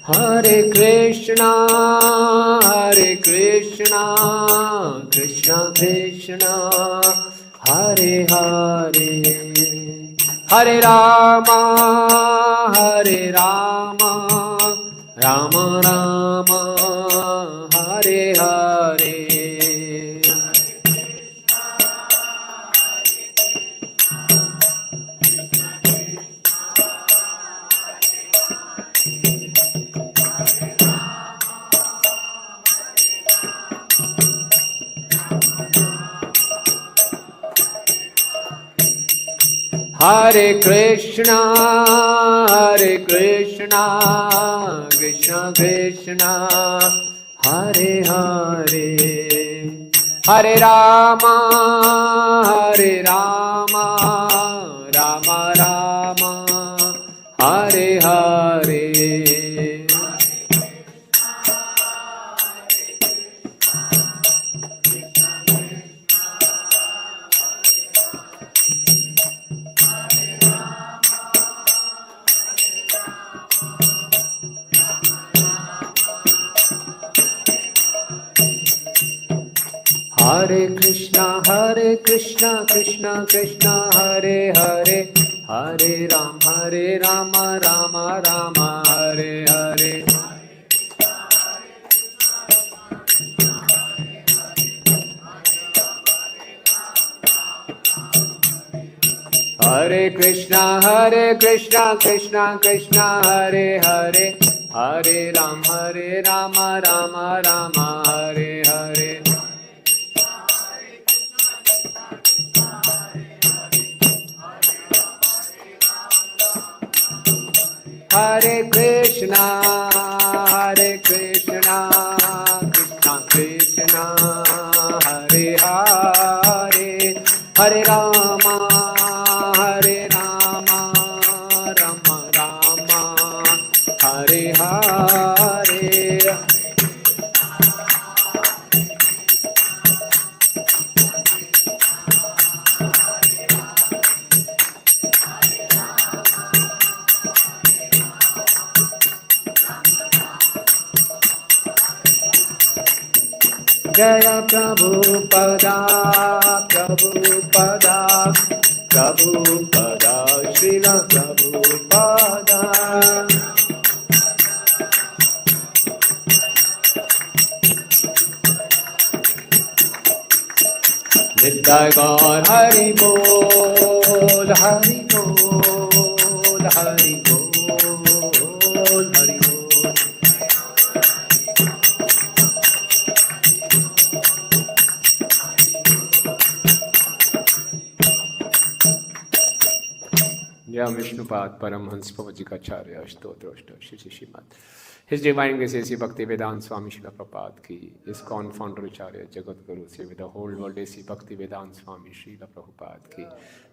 Hare Krishna, Krishna Krishna, Hare Hare, Hare Rama, Rama Rama, Hare Hare. Hare Krishna, Krishna Krishna, Hare Hare, Hare Rama, Rama Rama, Hare Hare. Hare Krishna, Krishna Krishna, Hare Hare, Hare Rama, Rama Rama, Hare Hare. Hare Krishna, Krishna Krishna, Hare Hare, Hare Rama, Rama Rama, Hare Hare. Hare Krishna, Krishna Krishna, Hare Hare, Hare Rama, Rama Rama, Hare Hare. Jaya Prabhupada, Srila Prabhupada. Nittai Gaur Hari Bol, Hari Bol, Hari Bol, Hari Bol. Jai Vishnupad Paramhans Pavajikacharya Stotroshta Shri Shrimad. His Divine Grace A.C. Bhaktivedanta Swami Srila Prabhupada ki, ISKCON founder Acharya Jagat Guru Sri with the whole world A.C. Bhaktivedanta Swami Srila Prabhupada ki.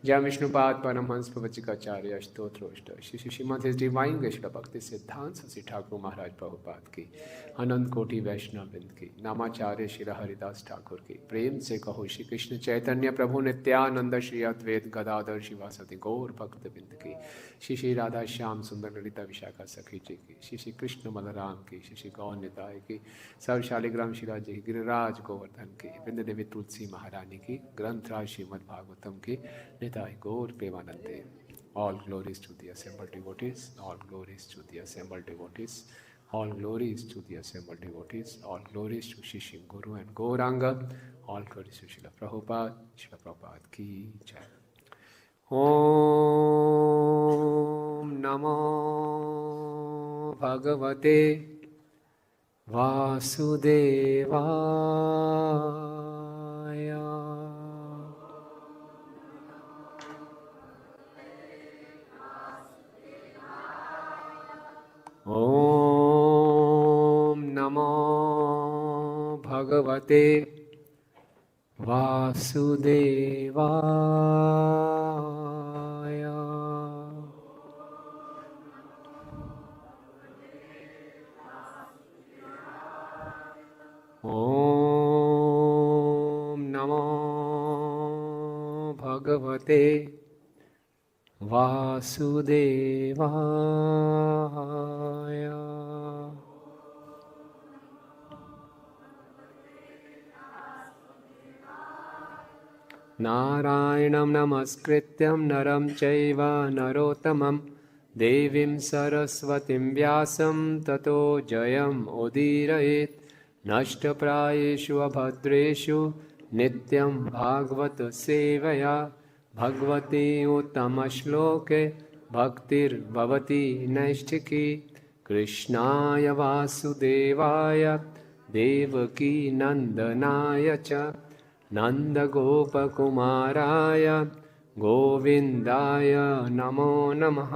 Jai Vishnupad Paramhans Pavajikacharya Stotroshta Shri Shrimad. His Divine Grace Srila Bhakti Siddhanta Sasi Thakur Maharaj Prabhupada ki, Anand Koti Vaishnav Bind ki, Namacharya Shri Haridas Thakur ki, Prem se kaho Shri Krishna Chaitanya Prabhu Nityananda Shri Advaita Gadadhar Shivasati Gaur Bhakta Bind ki, Shri Radha Shyam Sundar Lalita Vishakha Sakhi ji ki, Shri Krishna Balaram ki, Shri Gaur Nitai ki, Sarv Shaligram Shira ji ki, Giriraj Govardhan ki, Vrinda Devi Tulsi Maharani ki, Granth Raj Srimad Bhagavatam ki, Nitai Gaur Premanande. All glories to the assembled devotees, all glories to the assembled devotees, all glories to the assembled devotees, all glories to Shri Guru and Gauranga, all glories to Srila Prabhupada ki jai. Om Namo Bhagavate Vasudevaya. Om Namo Bhagavate Vasudevaya. Om Namo Bhagavate Vasudevaya. नारायणं नमस्कृत्यं नरं चैव नरोत्तमं देवीं सरस्वतीं व्यासं ततो जयम् उदीरयेत्। नष्टप्रायेषु अभद्रेषु नित्यं भागवत सेवया भगवती उत्तमश्लोके भक्तिर्भवति नैष्ठिकी। कृष्णाय वासुदेवाय देवकी नंदनाय च नंदगोपकुमाराय गोविंदाय नमो नमः।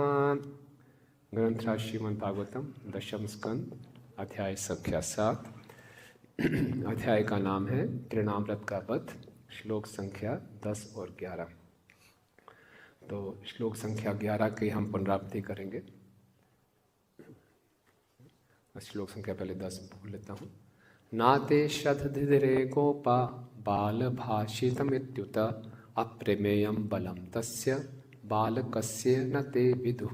ग्रंथ श्रीमद् भागवतम दशम स्कंद अध्याय संख्या 7। अध्याय का नाम है तृणामृत का वध। श्लोक संख्या 10 और 11। तो श्लोक संख्या 11 की हम पुनरावृत्ति करेंगे। श्लोक संख्या पहले 10 बोल लेता हूँ। नाते शतधिरे गोपा बाल भाषितमित्युत अप्रमेयं बलम तस्य बालकस्य न ते विदुः।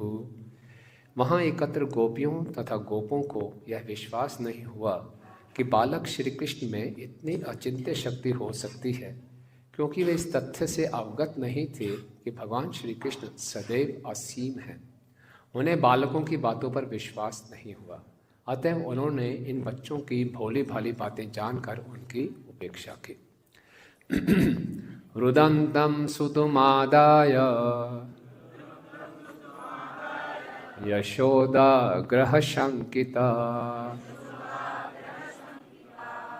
वहाँ एकत्र गोपियों तथा गोपों को यह विश्वास नहीं हुआ कि बालक श्री कृष्ण में इतनी अचिंत्य शक्ति हो सकती है, क्योंकि वे इस तथ्य से अवगत नहीं थे कि भगवान श्री कृष्ण सदैव असीम हैं। उन्हें बालकों की बातों पर विश्वास नहीं हुआ, अतः उन्होंने इन बच्चों की भोली भाली बातें जानकर उनकी उपेक्षा की। रुदन्तं सुतुमादाय यशोदा ग्रहशंकिता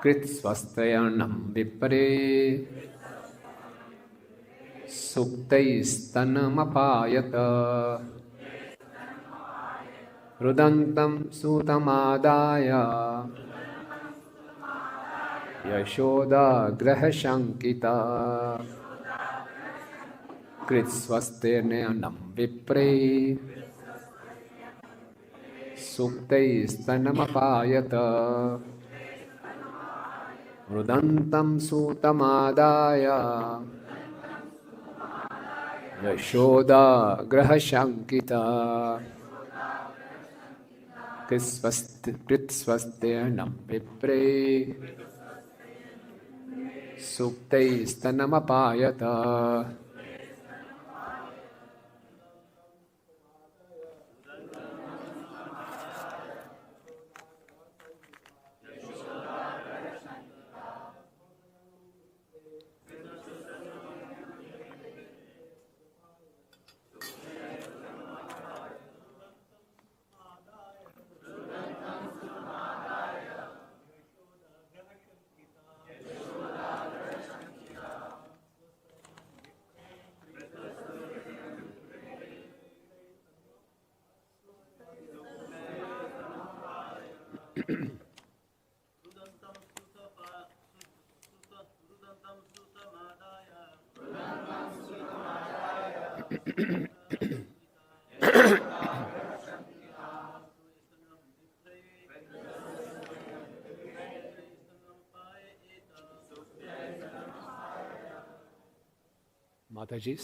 कृत्स्वस्त्यर्णं विप्रे सुप्तैस्तनमपायत। रुदन्तं सुतमादाय यशोदा ग्रहशंकिता कृत्स्वस्त्यर्णं विप्रे सुप्तैस्तनमपायत। रुदन्तं सुतमादाय यशोदा ग्रहशंकिता कृत्स्वस्त्यर्णं विप्रे सुप्तैस्तनमपायत। माता जी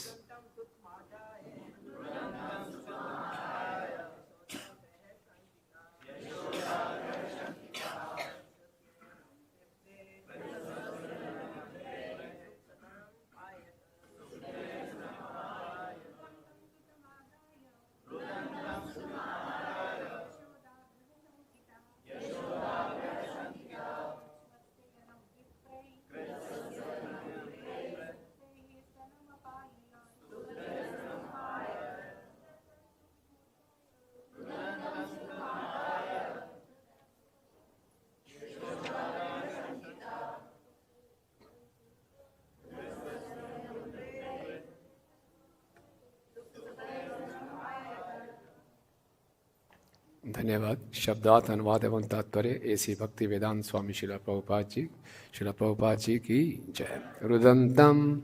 धन्यवाद। शब्दार्थ अनुवाद एवं तात्पर्य एसी भक्ति वेदांत स्वामी शिला प्रभुपाद जी की जय। रुदंतम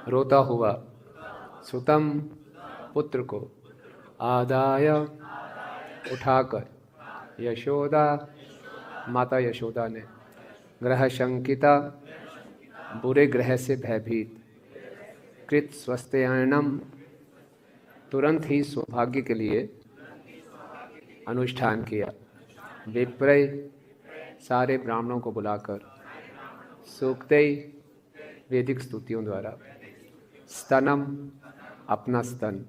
रोता हुआ, सुतम पुत्र को, आदाय उठाकर, यशोदा माता यशोदा ने, ग्रह शंकिता बुरे ग्रह से भयभीत, कृत स्वस्त्ययनम तुरंत ही सौभाग्य के लिए अनुष्ठान किया, विप्रय सारे ब्राह्मणों को बुलाकर, सूक्तई वैदिक स्तुतियों द्वारा स्तनम अपना स्तन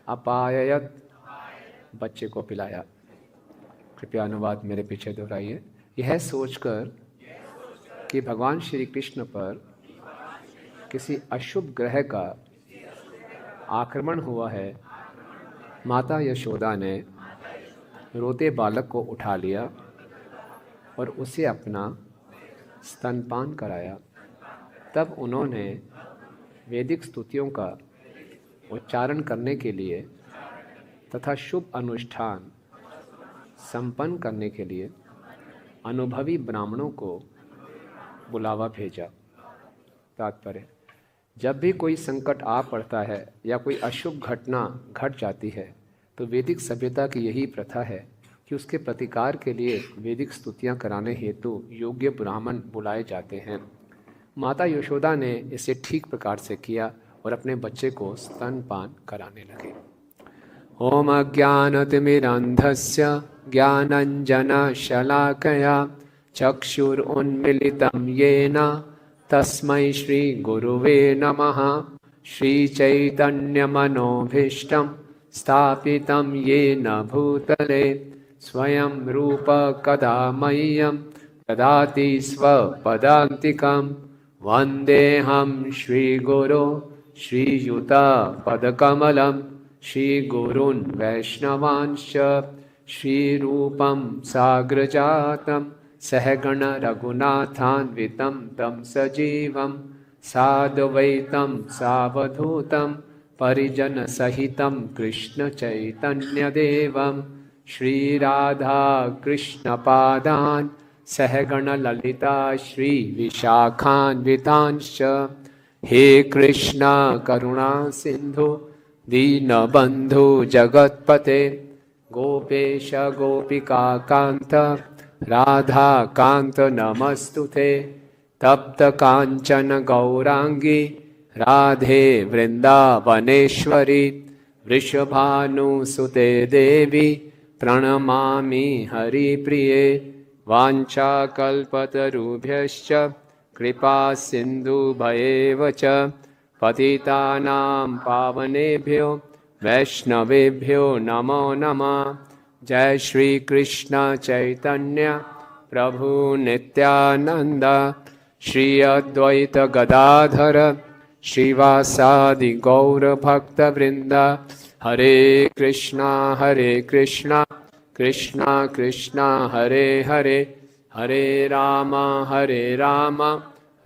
अपाययत बच्चे को पिलाया। कृपया अनुवाद मेरे पीछे दोहराइए। यह सोचकर कि भगवान श्री कृष्ण पर किसी अशुभ ग्रह का आक्रमण हुआ है, माता यशोदा ने रोते बालक को उठा लिया और उसे अपना स्तनपान कराया। तब उन्होंने वैदिक स्तुतियों का उच्चारण करने के लिए तथा शुभ अनुष्ठान संपन्न करने के लिए अनुभवी ब्राह्मणों को बुलावा भेजा। तात्पर्य, जब भी कोई संकट आ पड़ता है या कोई अशुभ घटना घट जाती है तो वैदिक सभ्यता की यही प्रथा है कि उसके प्रतिकार के लिए वैदिक स्तुतियां कराने हेतु योग्य ब्राह्मण बुलाए जाते हैं। माता यशोदा ने इसे ठीक प्रकार से किया और अपने बच्चे को स्तनपान कराने लगे। ओम अज्ञानतिमिरन्धस्य ज्ञानञ्जनशलाकया चक्षुरुन्मीलितं येन तस्मै श्रीगुरुवे नमः। श्रीचैतन्यमनोभीष्टं स्थापितं येन भूतले स्वयं रूप कदा मह्यं ददाति स्वपदान्तिकं। वन्देऽहं श्रीगुरो श्रीयुतपदकमलं श्रीगुरून् वैष्णवांश्च श्रीरूपं साग्रजातं सहगण रघुनाथान्वितं तं सजीवं साद्वैतं सावधूतं परिजनसहितं कृष्णचैतन्यदेवं श्रीराधा कृष्णपादान् सहगण ललिता श्रीविशाखान्वितांश्च। हे कृष्ण करुणा सिन्धु दीनबन्धु जगत्पते गोपेश गोपिका कान्त राधा कान्त नमस्तुते। तप्त काञ्चन गौरांगी राधे वृन्दावनेश्वरी वृषभानुसुते देवी प्रणमामि हरिप्रिये। वाञ्छाकल्पतरुभ्यश्च कृपा सिन्धुभ्येव च पतितानां पावनेभ्यो वैष्णवेभ्यो नमो नमः। जय श्री कृष्ण चैतन्य प्रभु नित्यानंद श्री अद्वैत गदाधर श्रीवासादि गौर भक्त वृंद। हरे कृष्णा कृष्णा कृष्णा हरे हरे, हरे राम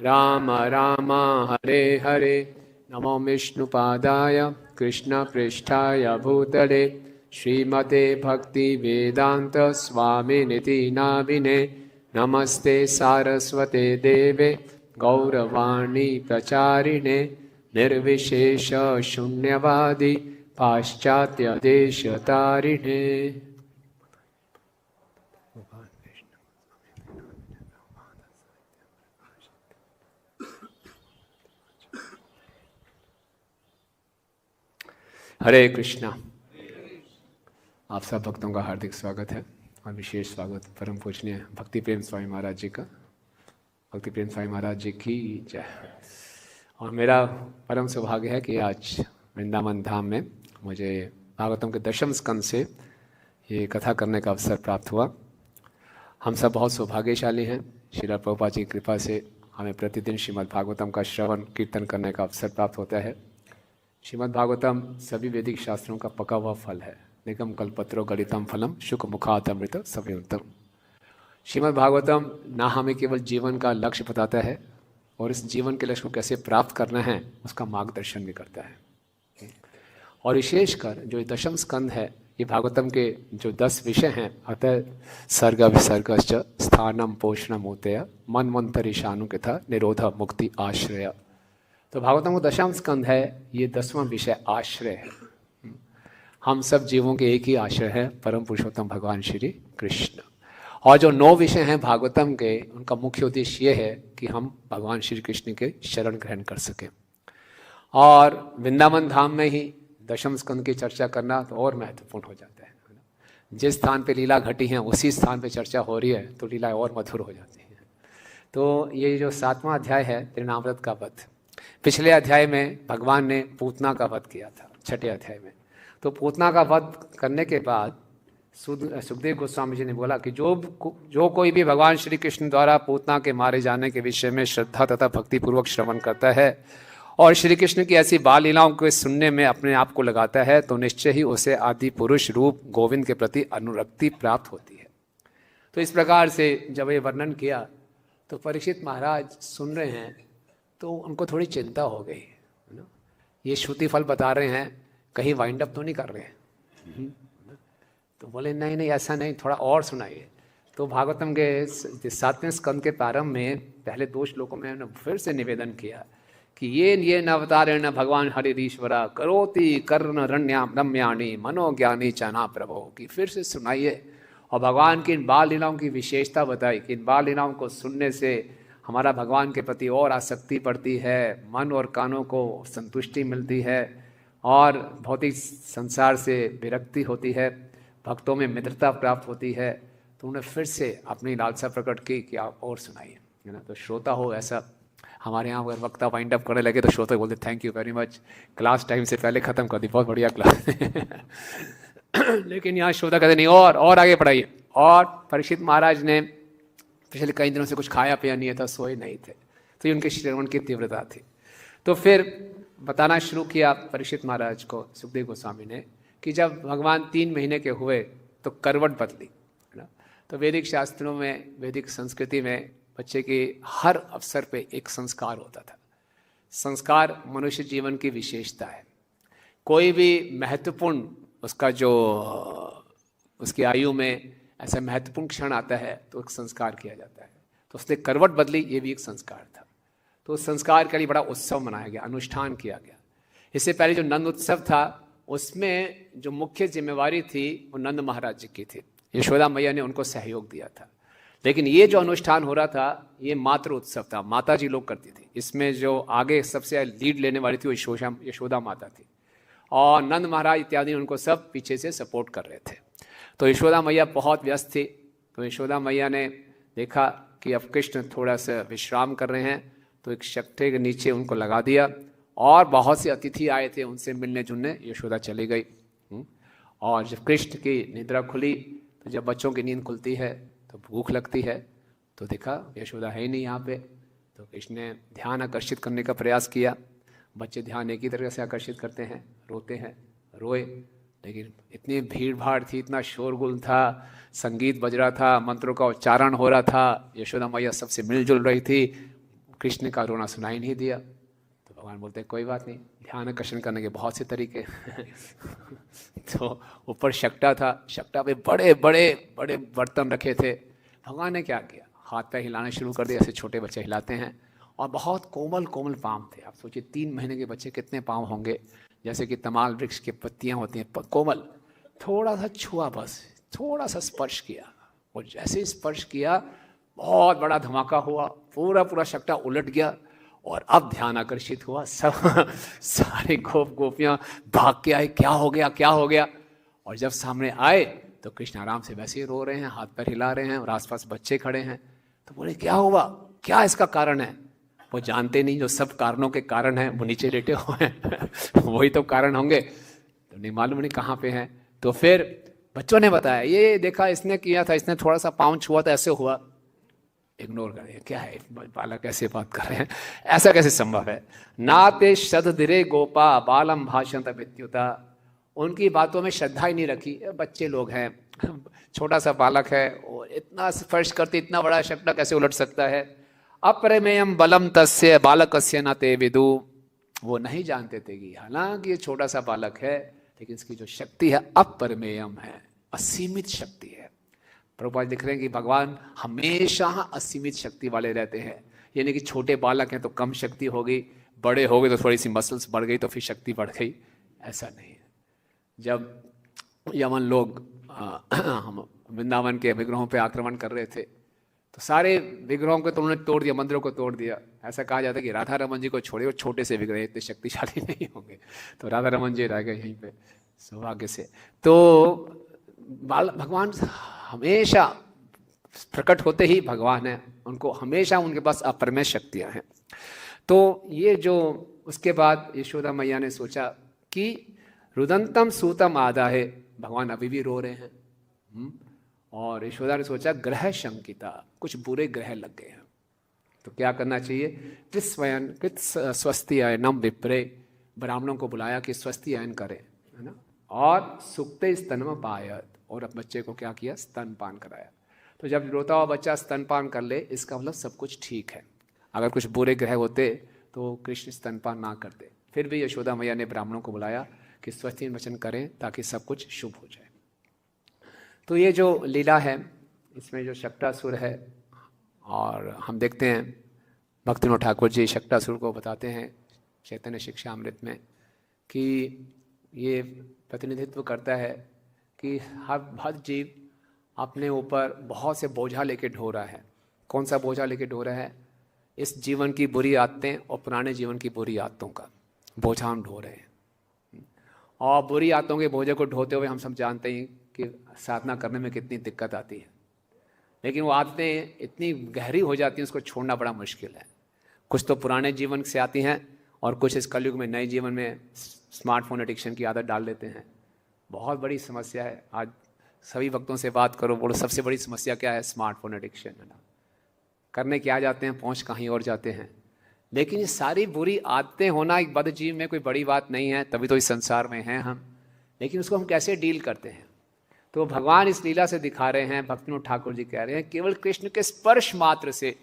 राम राम हरे हरे। नमो विष्णुपादाय कृष्ण पृष्ठाय भूतले श्रीमते भक्ति वेदांत स्वामिनिति नामिने। नमस्ते सारस्वते देवे गौरवाणी प्रचारिणे निर्विशेष शून्यवादी पाश्चात्य देश तारिणे। हरे कृष्णा। आप सब भक्तों का हार्दिक स्वागत है और विशेष स्वागत परम पूजनीय भक्ति प्रेम स्वामी महाराज जी का। भक्ति प्रेम स्वामी महाराज जी की जय। और मेरा परम सौभाग्य है कि आज वृंदावन धाम में मुझे भागवतम के दशम स्कंद से ये कथा करने का अवसर प्राप्त हुआ। हम सब बहुत सौभाग्यशाली हैं। श्रील प्रभुपाद जी की कृपा से हमें प्रतिदिन श्रीमद् भागवतम का श्रवण कीर्तन करने का अवसर प्राप्त होता है। श्रीमद् भागवतम सभी वैदिक शास्त्रों का पका हुआ फल है। निगम कल्पत्रो गलितम फलम शुक मुखातमृत सव्यंतम। श्रीमद् भागवतम ना हमें केवल जीवन का लक्ष्य बताता है और इस जीवन के लक्ष्य को कैसे प्राप्त करना है उसका मार्गदर्शन भी करता है। और विशेषकर जो दशम स्कंद है, ये भागवतम के जो 10 विषय हैं, अतः सर्ग विसर्गश्च स्थानम पोषणम उतय मन मंत्र ईशानु के था निरोध मुक्ति आश्रय। तो भागवतम का दशम स्कंद है, ये 10वां विषय आश्रय है। हम सब जीवों के एक ही आश्रय है, परम पुरुषोत्तम भगवान श्री कृष्ण। और जो 9 विषय हैं भागवतम के, उनका मुख्य उद्देश्य ये है कि हम भगवान श्री कृष्ण के शरण ग्रहण कर सकें। और वृंदावन धाम में ही दशम स्कंद की चर्चा करना तो और महत्वपूर्ण हो जाता है। जिस स्थान पे लीला घटी है उसी स्थान पे चर्चा हो रही है तो लीला और मधुर हो जाती है। तो ये जो 7वां अध्याय है तृणाव्रत का वध, पिछले अध्याय में भगवान ने पूतना का वध किया था 6ठे अध्याय में। तो पूतना का वध करने के बाद सुखदेव गोस्वामी जी ने बोला कि जो कोई भी भगवान श्री कृष्ण द्वारा पूतना के मारे जाने के विषय में श्रद्धा तथा भक्तिपूर्वक श्रवण करता है और श्री कृष्ण की ऐसी बाल लीलाओं को सुनने में अपने आप को लगाता है तो निश्चय ही उसे आदि पुरुष रूप गोविंद के प्रति अनुरक्ति प्राप्त होती है। तो इस प्रकार से जब ये वर्णन किया तो परीक्षित महाराज सुन रहे हैं तो उनको थोड़ी चिंता हो गई, है ना। ये श्रुति फल बता रहे हैं, कहीं वाइंड अप तो नहीं कर रहे हैं। तो बोले नहीं नहीं ऐसा नहीं, थोड़ा और सुनाइए। तो भागवतम के 7वें स्कंद के प्रारंभ में पहले 2 श्लोकों में उन्होंने फिर से निवेदन किया कि ये न अवतारेण भगवान हरिरीश्वरा करोति कर्ण रण्याम रम्याणी मनोज्ञानी चाना प्रभो, की फिर से सुनाइए और भगवान की इन बाल लीलाओं की विशेषता बताई कि इन बाल लीलाओं को सुनने से हमारा भगवान के प्रति और आसक्ति बढ़ती है, मन और कानों को संतुष्टि मिलती है और भौतिक संसार से विरक्ति होती है, भक्तों में मित्रता प्राप्त होती है। तो उन्होंने फिर से अपनी लालसा प्रकट की कि आप और सुनाइए, है ना। तो श्रोता हो, ऐसा हमारे यहाँ अगर वक्ता वाइंड अप करने लगे तो श्रोता बोलते thank you very much, class time से पहले ख़त्म कर दी, बहुत बढ़िया क्लास। लेकिन यहाँ श्रोता कहते नहीं और आगे पढ़ाइए। और परीक्षित महाराज ने पिछले कई दिनों से कुछ खाया पिया नहीं था, सोए नहीं थे, तो ये उनके श्रवण की तीव्रता थी। तो फिर बताना शुरू किया परीक्षित महाराज को सुखदेव गोस्वामी ने कि जब भगवान 3 महीने के हुए तो करवट बदली, है ना। तो वैदिक शास्त्रों में, वैदिक संस्कृति में बच्चे के हर अवसर पे एक संस्कार होता था। संस्कार मनुष्य जीवन की विशेषता है। कोई भी महत्वपूर्ण उसका जो उसकी आयु में ऐसा महत्वपूर्ण क्षण आता है तो एक संस्कार किया जाता है। तो उसने करवट बदली, ये भी एक संस्कार था। तो उस संस्कार के लिए बड़ा उत्सव मनाया गया, अनुष्ठान किया गया। इससे पहले जो नंद उत्सव था उसमें जो मुख्य जिम्मेवारी थी वो नंद महाराज जी की थी, यशोदा मैया ने उनको सहयोग दिया था। लेकिन ये जो अनुष्ठान हो रहा था ये मातृ उत्सव था, माता जी लोग करती थी। इसमें जो आगे सबसे लीड लेने वाली थी वो यशोदा माता थी और नंद महाराज इत्यादि उनको सब पीछे से सपोर्ट कर रहे थे। तो यशोदा मैया बहुत व्यस्त थी। तो यशोदा मैया ने देखा कि अब कृष्ण थोड़ा सा विश्राम कर रहे हैं तो एक शक्ति के नीचे उनको लगा दिया और बहुत से अतिथि आए थे, उनसे मिलने जुलने यशोदा चली गई। और जब कृष्ण की निद्रा खुली तो जब बच्चों की नींद खुलती है तो भूख लगती है, तो देखा यशोदा है ही नहीं यहाँ पे। तो कृष्ण ने ध्यान आकर्षित करने का प्रयास किया। बच्चे ध्यान एक ही तरह से आकर्षित करते हैं, रोते हैं, रोए। लेकिन इतनी भीड़ भाड़ थी, इतना शोरगुल था, संगीत बज रहा था, मंत्रों का उच्चारण हो रहा था, यशोदा मैया सबसे मिलजुल रही थी, कृष्ण का रोना सुनाई नहीं दिया। तो भगवान बोलते हैं कोई बात नहीं, ध्यान आकर्षण करने के बहुत से तरीके। तो ऊपर शक्टा था, शक्टा पे बड़े बड़े बड़े बर्तन रखे थे। भगवान ने क्या किया, हाथ पैर हिलाने शुरू कर दिया, ऐसे छोटे बच्चे हिलाते हैं। और बहुत कोमल कोमल पाँव थे। आप सोचिए 3 महीने के बच्चे कितने पाँव होंगे, जैसे कि तमाल वृक्ष की पत्तियां होती हैं कोमल। थोड़ा सा छुआ, बस थोड़ा सा स्पर्श किया, और जैसे ही स्पर्श किया बहुत बड़ा धमाका हुआ, पूरा शक्टा उलट गया। और अब ध्यान आकर्षित हुआ, सब सारे गोपियां भाग के आए, क्या हो गया। और जब सामने आए तो कृष्ण आराम से वैसे ही रो रहे हैं, हाथ पैर हिला रहे हैं और आसपास बच्चे खड़े हैं। तो बोले क्या हुआ, क्या इसका कारण है। वो जानते नहीं जो सब कारणों के कारण हैं वो नीचे लेटे हुए हैं। वही तो कारण होंगे, तो नहीं मालूम नहीं कहाँ पे हैं। तो फिर बच्चों ने बताया, ये देखा इसने किया था, इसने थोड़ा सा पाँव छुआ था, ऐसे हुआ। इग्नोर करें, क्या है बालक ऐसे बात कर रहे हैं, ऐसा कैसे संभव है। नाते शतधिरे गोपा बालम भाषंत विद्युता, उनकी बातों में श्रद्धा ही नहीं रखी। बच्चे लोग हैं, छोटा सा बालक है, और इतना स्पर्श करते इतना बड़ा शक्टा कैसे उलट सकता है। अप्रमेयम बलम तस्य बालकस्य न ते विदु, वो नहीं जानते थे कि हालांकि ये छोटा सा बालक है लेकिन इसकी जो शक्ति है अपरमेयम है, असीमित शक्ति है। प्रभुपाद लिख रहे हैं कि भगवान हमेशा असीमित शक्ति वाले रहते हैं। यानी कि छोटे बालक हैं तो कम शक्ति होगी, बड़े हो गए तो थोड़ी सी मसल्स बढ़ गई तो फिर शक्ति बढ़ गई, ऐसा नहीं है। जब यमन लोग हम वृंदावन के विग्रहों पे आक्रमण कर रहे थे तो सारे विग्रहों को तो उन्होंने तोड़ दिया, मंदिरों को तोड़ दिया। ऐसा कहा जाता है कि राधा रमन जी को छोड़े, वो छोटे से विग्रह इतने शक्तिशाली नहीं होंगे, तो राधा रमन जी रह गए यहीं पे सौभाग्य से। तो भगवान हमेशा प्रकट होते ही भगवान है, उनको हमेशा उनके पास अपरमेय शक्तियाँ हैं। तो ये जो उसके बाद यशोदा मैया ने सोचा कि रुदंतम सूतम आदा है, भगवान अभी भी रो रहे हैं। और यशोदा ने सोचा ग्रह शंकिता, कुछ बुरे ग्रह लग गए हैं, तो क्या करना चाहिए। कृत स्वस्ति अयनम विप्रे, ब्राह्मणों को बुलाया कि स्वस्ति अयन करें, है ना। और सुक्ते स्तनम पायत, और अब बच्चे को क्या किया, स्तनपान कराया। तो जब रोता हुआ बच्चा स्तनपान कर ले, इसका मतलब सब कुछ ठीक है। अगर कुछ बुरे ग्रह होते तो कृष्ण स्तनपान ना करते। फिर भी यशोदा मैया ने ब्राह्मणों को बुलाया कि स्वस्ति वचन करें ताकि सब कुछ शुभ हो जाए। तो ये जो लीला है, इसमें जो शक्टासुर है, और हम देखते हैं भक्तिविनोद ठाकुर जी शक्टासुर को बताते हैं चैतन्य शिक्षामृत में कि ये प्रतिनिधित्व करता है कि हर जीव अपने ऊपर बहुत से बोझा लेके ढो रहा है। कौन सा बोझा लेके ढो रहा है, इस जीवन की बुरी आदतें और पुराने जीवन की बुरी आदतों का बोझा हम ढो रहे हैं। और बुरी आदतों के बोझे को ढोते हुए हम सब जानते हैं कि साधना करने में कितनी दिक्कत आती है, लेकिन वो आदतें इतनी गहरी हो जाती हैं, उसको छोड़ना बड़ा मुश्किल है। कुछ तो पुराने जीवन से आती हैं और कुछ इस कलयुग में नए जीवन में स्मार्टफोन एडिक्शन की आदत डाल देते हैं। बहुत बड़ी समस्या है। आज सभी भक्तों से बात करो, बोलो सबसे बड़ी समस्या क्या है, स्मार्टफोन एडिक्शन, है ना। करने क्या जाते हैं, पहुंच कहीं और जाते हैं। लेकिन ये सारी बुरी आदतें होना एक बद्ध जीव में कोई बड़ी बात नहीं है, तभी तो इस संसार में हैं हम। लेकिन उसको हम कैसे डील करते हैं, तो भगवान इस लीला से दिखा रहे हैं। भक्तिविनोद ठाकुर जी कह रहे हैं केवल कृष्ण के स्पर्श मात्र से,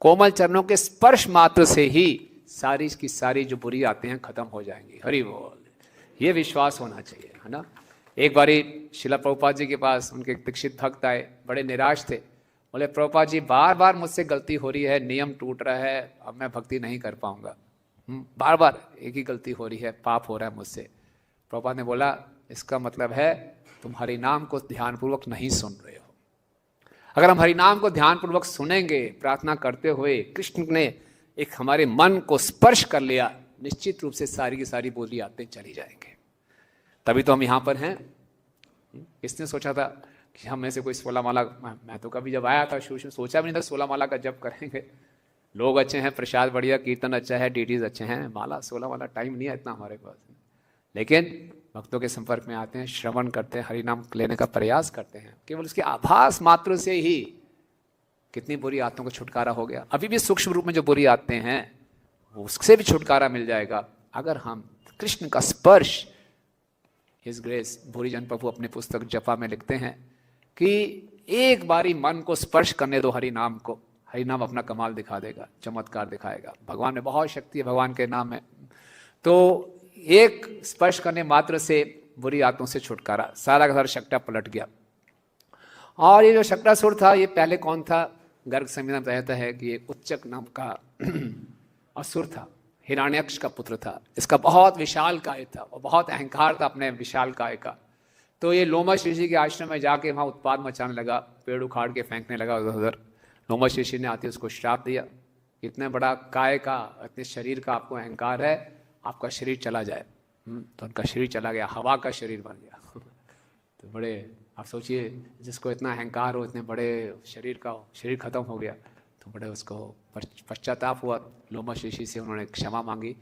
कोमल चरणों के स्पर्श मात्र से ही सारी की सारी जो बुरी आते हैं खत्म हो जाएंगी। हरि बोल, ये विश्वास होना चाहिए, है ना। एक बारी शिला प्रभुपाद जी के पास उनके दीक्षित भक्त आए, बड़े निराश थे। बोले प्रभुपाद जी बार बार मुझसे गलती हो रही है, नियम टूट रहा है, अब मैं भक्ति नहीं कर पाऊंगा। बार बार एक ही गलती हो रही है, पाप हो रहा है मुझसे। प्रभुपाद ने बोला इसका मतलब है तुम हरि नाम को ध्यानपूर्वक नहीं सुन रहे हो। अगर हम हरि नाम को ध्यानपूर्वक सुनेंगे, प्रार्थना करते हुए कृष्ण ने एक हमारे मन को स्पर्श कर लिया, निश्चित रूप से सारी की सारी बुरी आदतें चली जाएंगे। तभी तो हम यहाँ पर हैं। किसने सोचा था कि हम में से कोई 16 माला, मैं तो कभी जब आया था शुरू में सोचा भी नहीं था 16 माला का जप करेंगे। लोग अच्छे हैं, प्रसाद बढ़िया, कीर्तन अच्छा है, डीटीज अच्छे हैं, माला 16 माला टाइम नहीं है इतना हमारे पास। लेकिन भक्तों के संपर्क में आते हैं, श्रवण करते हैं, हरि नाम लेने का प्रयास करते हैं, केवल उसके आभास मात्र से ही कितनी बुरी आदतों को छुटकारा हो गया। अभी भी सूक्ष्म रूप में जो बुरी आदतें हैं उससे भी छुटकारा मिल जाएगा अगर हम कृष्ण का स्पर्श, हिज ग्रेस। भूरीजन प्रभु अपनी पुस्तक जपा में लिखते हैं कि एक बारी मन को स्पर्श करने दो हरि नाम को, हरि नाम अपना कमाल दिखा देगा, चमत्कार दिखाएगा। भगवान में बहुत शक्ति है, भगवान के नाम में। तो एक स्पर्श करने मात्र से बुरी आदतों से छुटकारा, सारा का सारा शक्टा पलट गया। और ये जो शक्टासुर था, ये पहले कौन था, गर्ग संहिता में कहता है कि ये उच्चक नाम का असुर था, हिरण्यक्ष का पुत्र था। इसका बहुत विशाल काय था और बहुत अहंकार था अपने विशाल काय का। तो ये लोमश ऋषि के आश्रम में जाके वहाँ उत्पाद मचाने लगा, पेड़ उखाड़ के फेंकने लगा उधर उधर। लोमश ऋषि ने आते उसको श्राप दिया, इतने बड़ा काय का, इतने शरीर का आपको अहंकार है, आपका शरीर चला जाए। तो उनका शरीर चला गया, हवा का शरीर बन गया। तो बड़े, आप सोचिए जिसको इतना अहंकार हो, इतने बड़े शरीर का, शरीर खत्म हो गया, तो बड़े उसको पश्चाताप हुआ। लोमश ऋषि से उन्होंने क्षमा मांगी।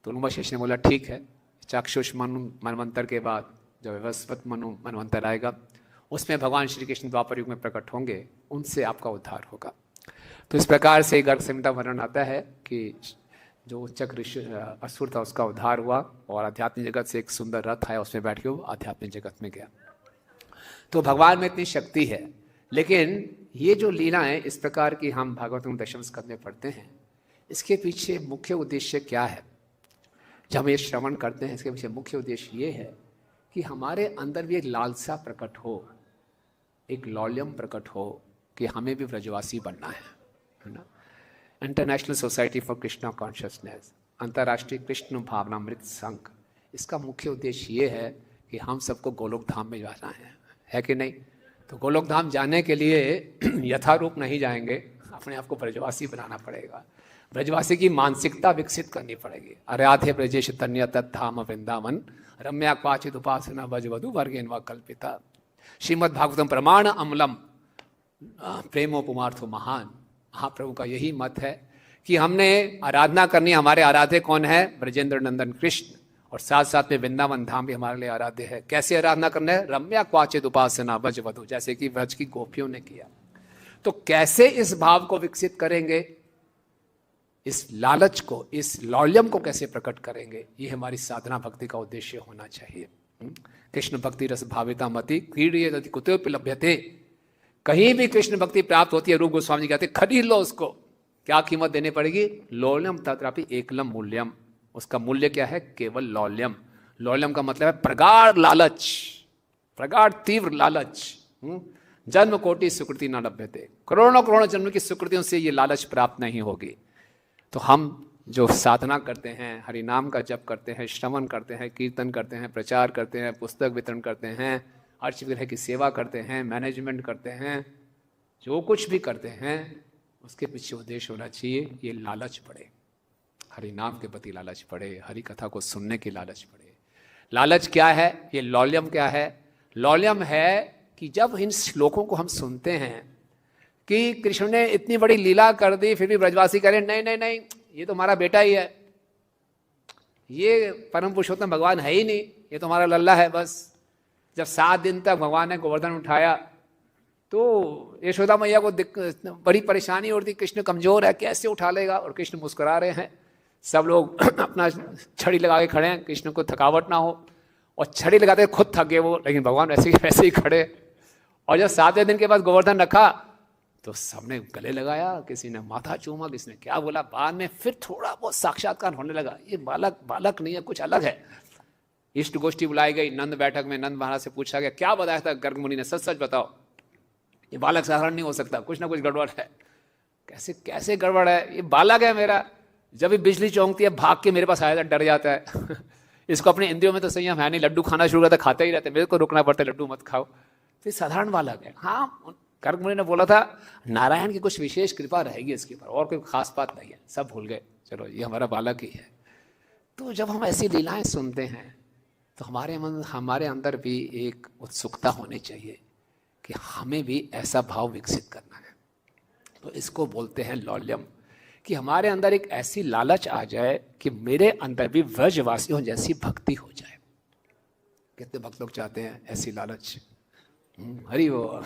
तो लोमश ऋषि ने बोला ठीक है, चाक्षुष मनवंतर के बाद जब व्यवस्वत मनवंतर आएगा उसमें भगवान श्री कृष्ण द्वापर युग में प्रकट होंगे, उनसे आपका उद्धार होगा। तो इस प्रकार से गर्ग संहिता वर्णन आता है कि जो उच्चक ऋषि असुर था उसका उद्धार हुआ और आध्यात्मिक जगत से एक सुंदर रथ आया, उसमें बैठ के वो आध्यात्मिक जगत में गया। तो भगवान में इतनी शक्ति है। लेकिन ये जो लीला है इस प्रकार की हम भागवत दशम स्कंद में पढ़ते हैं, इसके पीछे मुख्य उद्देश्य क्या है। जब हम ये श्रवण करते हैं, इसके पीछे मुख्य उद्देश्य ये है कि हमारे अंदर भी एक लालसा प्रकट हो, एक लौल्यम प्रकट हो कि हमें भी ब्रजवासी बनना है ना। International society for Krishna consciousness, अंतर्राष्ट्रीय कृष्ण भावनामृत संघ, इसका मुख्य उद्देश्य ये है कि हम सबको गोलोक धाम में जाना है कि नहीं। तो गोलोक धाम जाने के लिए यथारूप नहीं जाएंगे, अपने आप को ब्रजवासी बनाना पड़ेगा। ब्रजवासी की मानसिकता विकसित करनी पड़ेगी। अराध्य ब्रजेश तन्य तत्धाम वृंदावन रम्या क्वाचित उपासना भजवधु वर्गेन व कल्पिता। श्रीमद् भागवतम प्रमाण अमलम प्रेमोपमार्थो महान। महाप्रभु का यही मत है कि हमने आराधना करनी, हमारे आराध्य कौन है? ब्रजेंद्र नंदन कृष्ण, और साथ साथ में वृंदावन धाम भी हमारे लिए आराध्य है। कैसे आराधना करना है? रम्या क्वाचित उपासना व्रज वधु, जैसे कि व्रज की गोपियों ने किया। तो कैसे इस भाव को विकसित करेंगे, इस लालच को, इस लौल्यम को कैसे प्रकट करेंगे? ये हमारी साधना भक्ति का उद्देश्य होना चाहिए। कृष्ण भक्ति रस भाविता मति क्रीडियति कुतोपि लभ्यते। कहीं भी कृष्ण भक्ति प्राप्त होती है, रूप गोस्वामी जी कहते खरीद लो उसको। क्या कीमत देनी पड़ेगी? लौल्यम तत्रापि एकलम मूल्यम। उसका मूल्य क्या है? केवल लौल्यम। लौल्यम का मतलब है प्रगाढ़ लालच, प्रगाढ़ तीव्र लालच। जन्म कोटि सुकृति न लभ्यते, करोड़ों करोड़ों जन्म की सुकृतियों से ये लालच प्राप्त नहीं होगी। तो हम जो साधना करते हैं, हरि नाम का जप करते हैं, श्रवण करते हैं, कीर्तन करते हैं, प्रचार करते हैं, पुस्तक वितरण करते हैं, अर्च विग्रह की सेवा करते हैं, मैनेजमेंट करते हैं, जो कुछ भी करते हैं उसके पीछे उद्देश्य होना चाहिए ये लालच पड़े, हरि नाम के प्रति लालच पड़े, हरि कथा को सुनने की लालच पड़े। लालच क्या है? ये लौल्यम क्या है? लौल्यम है कि जब इन श्लोकों को हम सुनते हैं कि कृष्ण ने इतनी बड़ी लीला कर दी, फिर भी ब्रजवासी कह रहे नहीं नहीं नहीं, ये तो हमारा बेटा ही है, ये परम पुरुषोत्तम भगवान है ही नहीं, ये तो हमारा लल्ला है बस। जब 7 दिन तक भगवान ने गोवर्धन उठाया तो यशोदा मैया को बड़ी परेशानी होती, कृष्ण कमजोर है, कैसे उठा लेगा? और कृष्ण मुस्कुरा रहे हैं, सब लोग अपना छड़ी लगा के खड़े हैं, कृष्ण को थकावट ना हो, और छड़ी लगाते खुद थक गए वो, लेकिन भगवान वैसे ही खड़े। और जब 7वें दिन के बाद गोवर्धन रखा तो सबने गले लगाया, किसी ने माथा चूमा, किसी ने क्या बोला। बाद में फिर थोड़ा बहुत साक्षात्कार होने लगा, ये बालक नहीं है, कुछ अलग है। इष्ट गोष्ठी बुलाई गई, नंद बैठक में नंद महाराज से पूछा गया क्या बताया था गर्ग मुनि ने, सच सच बताओ, ये बालक साधारण नहीं हो सकता, कुछ ना कुछ गड़बड़ है। कैसे गड़बड़ है? ये बालक है मेरा, जब भी बिजली चौंकती है भाग के मेरे पास आया था, डर जाता है। इसको अपने इंद्रियों में तो संयम है नहीं, लड्डू खाना शुरू करता खाते ही रहते, मेरे को रुकना पड़ता है, लड्डू मत खाओ। तो साधारण बालक है। हाँ, गर्ग मुनि ने बोला था नारायण की कुछ विशेष कृपा रहेगी इसके ऊपर, और कोई खास बात नहीं है, सब भूल गए, चलो ये हमारा बालक ही है। तो जब हम ऐसी लीलाएं सुनते हैं तो हमारे अंदर भी एक उत्सुकता होनी चाहिए कि हमें भी ऐसा भाव विकसित करना है। तो इसको बोलते हैं लौल्यम, कि हमारे अंदर एक ऐसी लालच आ जाए कि मेरे अंदर भी व्रजवासियों जैसी भक्ति हो जाए। कितने भक्त लोग चाहते हैं ऐसी लालच? हरि वो,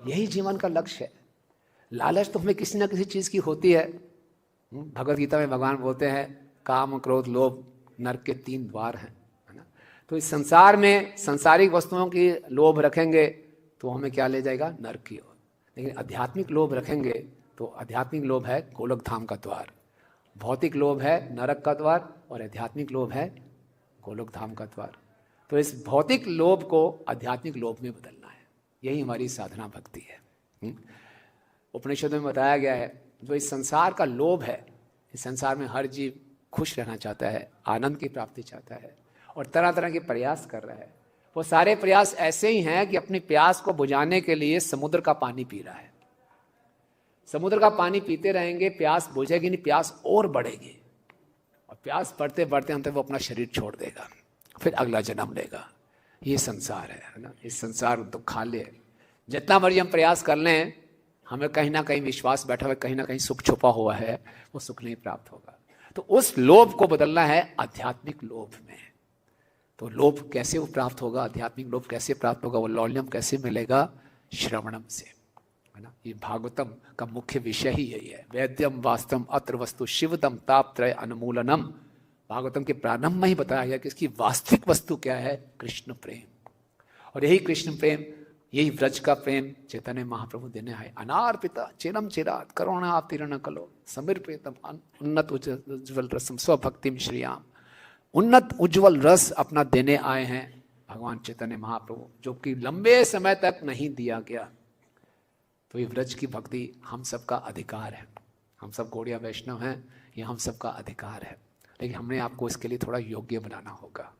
यही जीवन का लक्ष्य है। लालच तो हमें किसी ना किसी चीज़ की होती है। भगवद गीता में भगवान बोलते हैं काम क्रोध लोभ नरक के 3 द्वार हैं, है ना। तो इस संसार में सांसारिक वस्तुओं की लोभ रखेंगे तो हमें क्या ले जाएगा? नरक की ओर। लेकिन आध्यात्मिक लोभ रखेंगे तो आध्यात्मिक लोभ है गोलोक धाम का द्वार, भौतिक लोभ है नरक का द्वार, और आध्यात्मिक लोभ है गोलोक धाम का द्वार। तो इस भौतिक लोभ को आध्यात्मिक लोभ में बदलना है, यही हमारी साधना भक्ति है। उपनिषद में बताया गया है जो इस संसार का लोभ है, इस संसार में हर जीव खुश रहना चाहता है, आनंद की प्राप्ति चाहता है, और तरह तरह के प्रयास कर रहा है। वो सारे प्रयास ऐसे ही हैं कि अपनी प्यास को बुझाने के लिए समुद्र का पानी पी रहा है। समुद्र का पानी पीते रहेंगे, प्यास बुझेगी नहीं, प्यास और बढ़ेगी, और प्यास बढ़ते बढ़ते अंत वो अपना शरीर छोड़ देगा, फिर अगला जन्म लेगा। ये संसार है ना। इस संसार दुखालय है। जितना मर्जी हम प्रयास कर लें, हमें कहीं ना कहीं विश्वास बैठा हुआ है, कहीं ना कहीं सुख छुपा हुआ है, वो सुख नहीं प्राप्त होगा। तो उस लोभ को बदलना है आध्यात्मिक लोभ में। तो लोभ कैसे वो प्राप्त होगा? आध्यात्मिक लोभ कैसे प्राप्त होगा? वो लौल्यम कैसे मिलेगा? श्रवणम से, है ना। ये भागवतम का मुख्य विषय ही यही है। वैद्यम वास्तवम अत्र वस्तु शिवदम तापत्रय अनुमूलनम। भागवतम के प्रारंभ में ही बताया गया कि इसकी वास्तविक वस्तु क्या है? कृष्ण प्रेम। और यही कृष्ण प्रेम, यही व्रज का प्रेम चैतन्य महाप्रभु देने आए। अनार्पिता चिरम चिरात करुणा तीर्ण कलो समर्पितम उन्नत उज्ज्वल रसम स्वभक्तिम श्रीयाम। उन्नत उज्ज्वल रस अपना देने आए हैं भगवान चैतन्य महाप्रभु, जो कि लंबे समय तक नहीं दिया गया। तो ये व्रज की भक्ति हम सबका अधिकार है। हम सब गौड़िया वैष्णव हैं, ये हम सबका अधिकार है, लेकिन हमने आपको इसके लिए थोड़ा योग्य बनाना होगा।